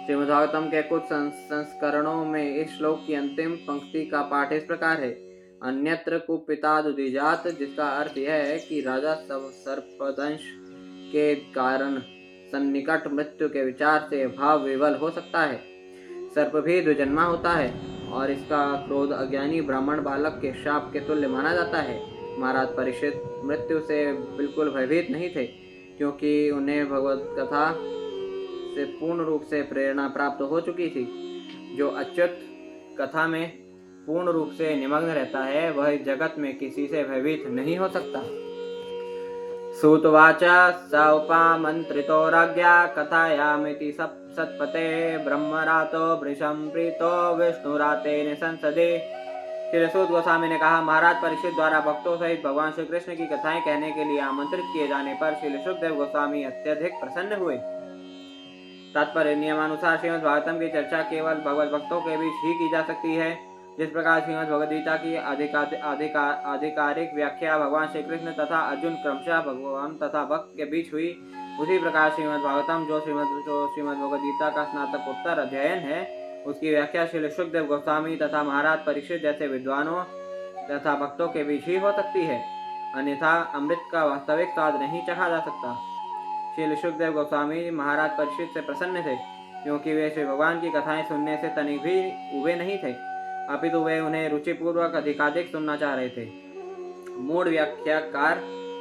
श्रीमद्भागवतम के कुछ संस्करणों में इस श्लोक की अंतिम पंक्ति का पाठ इस प्रकार है, अन्यत्र कुपितादुदिजात, जिसका अर्थ यह है कि राजा सर्पदंश के कारण सन्निकट मृत्यु के विचार से भाव विवल हो सकता है। सर्प भी द्विजन्मा होता है और इसका क्रोध अज्ञानी ब्राह्मण बालक के शाप के तुल्य माना जाता है। महाराज परीक्षित मृत्यु से बिल्कुल भयभीत नहीं थे, क्योंकि उन्हें भगवत कथा से पूर्ण रूप से प्रेरणा प्राप्त हो चुकी थी। जो अच्युत कथा में पूर्ण रूप से निमग्न रहता है वह जगत में किसी से भयभीत नहीं हो सकता। सूतवाच सौपामंत्रितो राज्ञा कथायामिति सत्पते ब्रह्मरातो वृषं प्रीतो विष्णुरातेन संसदे। श्री सूत गोस्वामी ने कहा, महाराज परीक्षित द्वारा भक्तों सहित भगवान श्री कृष्ण की कथाएं कहने के लिए आमंत्रित किए जाने पर श्री सुखदेव गोस्वामी अत्यधिक प्रसन्न हुए। तात्पर्य, नियमानुसार श्रीमद् भागवतम की चर्चा केवल भगवत भक्तों के बीच ही की जा सकती है। जिस प्रकार श्रीमद् भगवद गीता की आधिकारिक व्याख्या भगवान श्री कृष्ण तथा अर्जुन क्रमशः भगवान तथा भक्त के बीच हुई, उसी प्रकार श्रीमद् भागवतम जो श्रीमद् भगवद गीता का स्नातकोत्तर अध्ययन है, उसकी व्याख्या श्री सुखदेव गोस्वामी तथा महाराज परीक्षित जैसे विद्वानों तथा भक्तों के बीच ही हो सकती है, अन्यथा अमृत का वास्तविक स्वाद नहीं चखा जा सकता। श्री सुखदेव गोस्वामी महाराज परीक्षित से प्रसन्न थे, क्योंकि वे श्री भगवान की कथाएं सुनने से तनिक भी उबे नहीं थे, अपितु वे उन्हें रुचिपूर्वक अधिकाधिक सुनना चाह रहे थे। मूल व्याख्याकार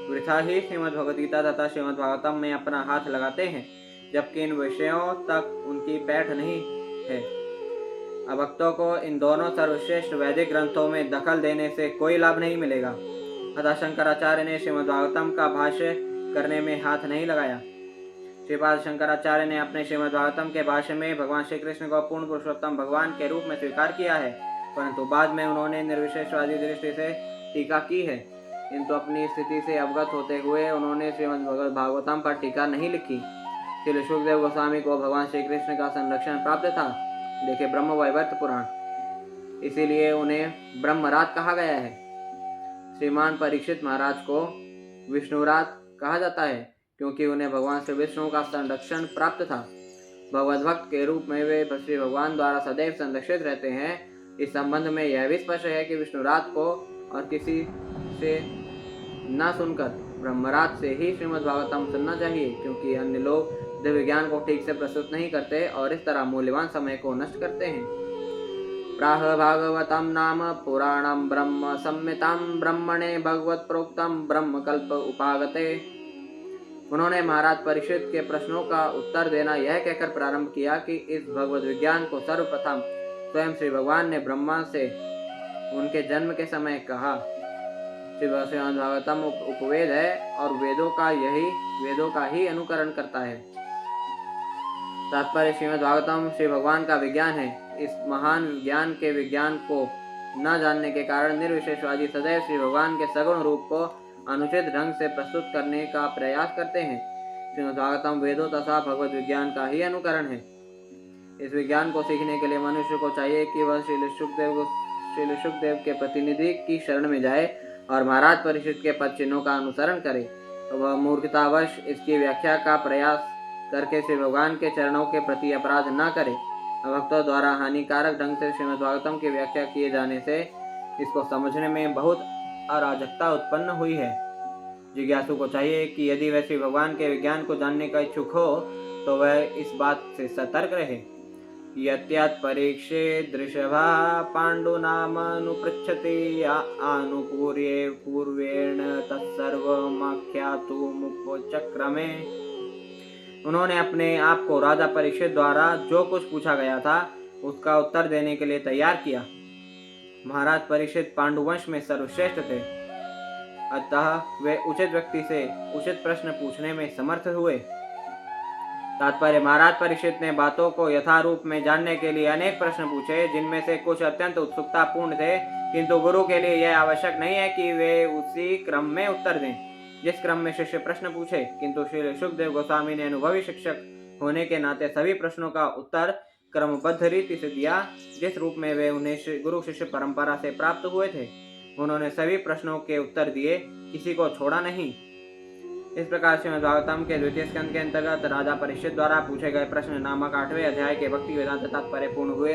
वृथा ही श्रीमद् भगवद गीता तथा श्रीमद् भागवतम में अपना हाथ लगाते हैं, जबकि इन विषयों तक उनकी पैठ नहीं है। अभक्तों को इन दोनों सर्वश्रेष्ठ वैदिक ग्रंथों में दखल देने से कोई लाभ नहीं मिलेगा। अतः शंकराचार्य ने श्रीमद् भागवतम का भाष्य करने में हाथ नहीं लगाया। श्रीपाद शंकराचार्य ने अपने श्रीमद् भागवतम के भाष्य में भगवान श्री कृष्ण को पूर्ण पुरुषोत्तम भगवान के रूप में स्वीकार किया है, परंतु बाद में उन्होंने निर्विशेषवादी दृष्टि से टीका की है। किंतु अपनी स्थिति से अवगत होते हुए उन्होंने श्रीमद् भागवतम पर टीका नहीं लिखी। श्री सुखदेव गोस्वामी को भगवान श्री कृष्ण का संरक्षण प्राप्त था, देखे ब्रह्म वैवर्त पुराण, इसीलिए उन्हें ब्रह्मरात कहा गया है। श्रीमान परीक्षित महाराज को विष्णुरात कहा जाता है, क्योंकि उन्हें भगवान श्री विष्णु का संरक्षण प्राप्त था। भगवत भक्त के रूप में वे श्री भगवान द्वारा सदैव संरक्षित रहते हैं। इस संबंध में यह भी स्पष्ट है कि विष्णुरात को और किसी से न सुनकर ब्रह्मरात से ही श्रीमद् भागवतम सुनना चाहिए, क्योंकि अन्य लोग दिव्य ज्ञान को ठीक से प्रस्तुत नहीं करते और इस तरह मूल्यवान समय को नष्ट करते हैं। प्राह भागवतम नाम पुराणम ब्रह्म संहिताम ब्रह्मणे भगवत प्रोक्तम ब्रह्म कल्प उपागते। उन्होंने महाराज परीक्षित के प्रश्नों का उत्तर देना यह कहकर प्रारंभ किया कि इस भगवत विज्ञान को सर्वप्रथम स्वयं श्री भगवान ने ब्रह्मा से उनके जन्म के समय कहा। श्रीमद् भागवतम उपवेद है और वेदों का ही अनुकरण करता है। तात्पर्य, श्रीमद् भागवतम श्री भगवान का विज्ञान है। इस महान ज्ञान के विज्ञान को न जानने के कारण निर्विशेषवादी सदैव श्री भगवान के सगुण रूप को अनुचित ढंग से प्रस्तुत करने का प्रयास करते हैं। श्रीमद् भागवतम वेदों तथा भगवत विज्ञान का ही अनुकरण है। इस विज्ञान को सीखने के लिए मनुष्य को चाहिए कि वह श्री सुखदेव के प्रतिनिधि की शरण में जाए और महाराज परीक्षित के पद चिन्हों का अनुसरण करे, तो वह मूर्खतावश इसकी व्याख्या का प्रयास करके श्री भगवान के चरणों के प्रति अपराध न करे। भक्तों द्वारा हानिकारक ढंग से श्रीमद् भागवतम की व्याख्या किए जाने से इसको समझने में बहुत अराजकता उत्पन्न हुई है। जिज्ञासु को चाहिए कि यदि वह श्री भगवान के विज्ञान को जानने का इच्छुक हो तो वह इस बात से सतर्क रहे। यत्यात् परीक्षे दृशभा पाण्डुनामनुपृच्छति आनुपूर्ये पूर्वेण तत्सर्वमाख्यातुमुपचक्रमे। उन्होंने अपने आप को राजा परीक्षित द्वारा जो कुछ पूछा गया था उसका उत्तर देने के लिए तैयार किया। महाराज परीक्षित पांडुवंश में सर्वश्रेष्ठ थे, अतः वे उचित व्यक्ति से उचित प्रश्न पूछने में समर्थ हुए। तात्पर्य, महाराज परीक्षित ने बातों को यथारूप में जानने के लिए अनेक प्रश्न पूछे, जिनमें से कुछ अत्यंत उत्सुकतापूर्ण थे, किंतु गुरु के लिए यह आवश्यक नहीं है कि वे उसी क्रम में उत्तर दें जिस क्रम में शिष्य प्रश्न पूछे। किंतु श्री सुखदेव गोस्वामी ने अनुभवी शिक्षक होने के नाते सभी प्रश्नों का उत्तर क्रमबद्ध रीति से दिया, जिस रूप में वे उन्हें गुरु शिष्य परंपरा से प्राप्त हुए थे। उन्होंने सभी प्रश्नों के उत्तर दिए, किसी को छोड़ा नहीं। इस प्रकार श्रीमद् भागवतम के द्वितीय स्कंद के अंतर्गत राजा परीक्षित द्वारा पूछे गए प्रश्न नामक 8वें अध्याय के भक्ति वेदांत तात्पर्य पूर्ण हुए।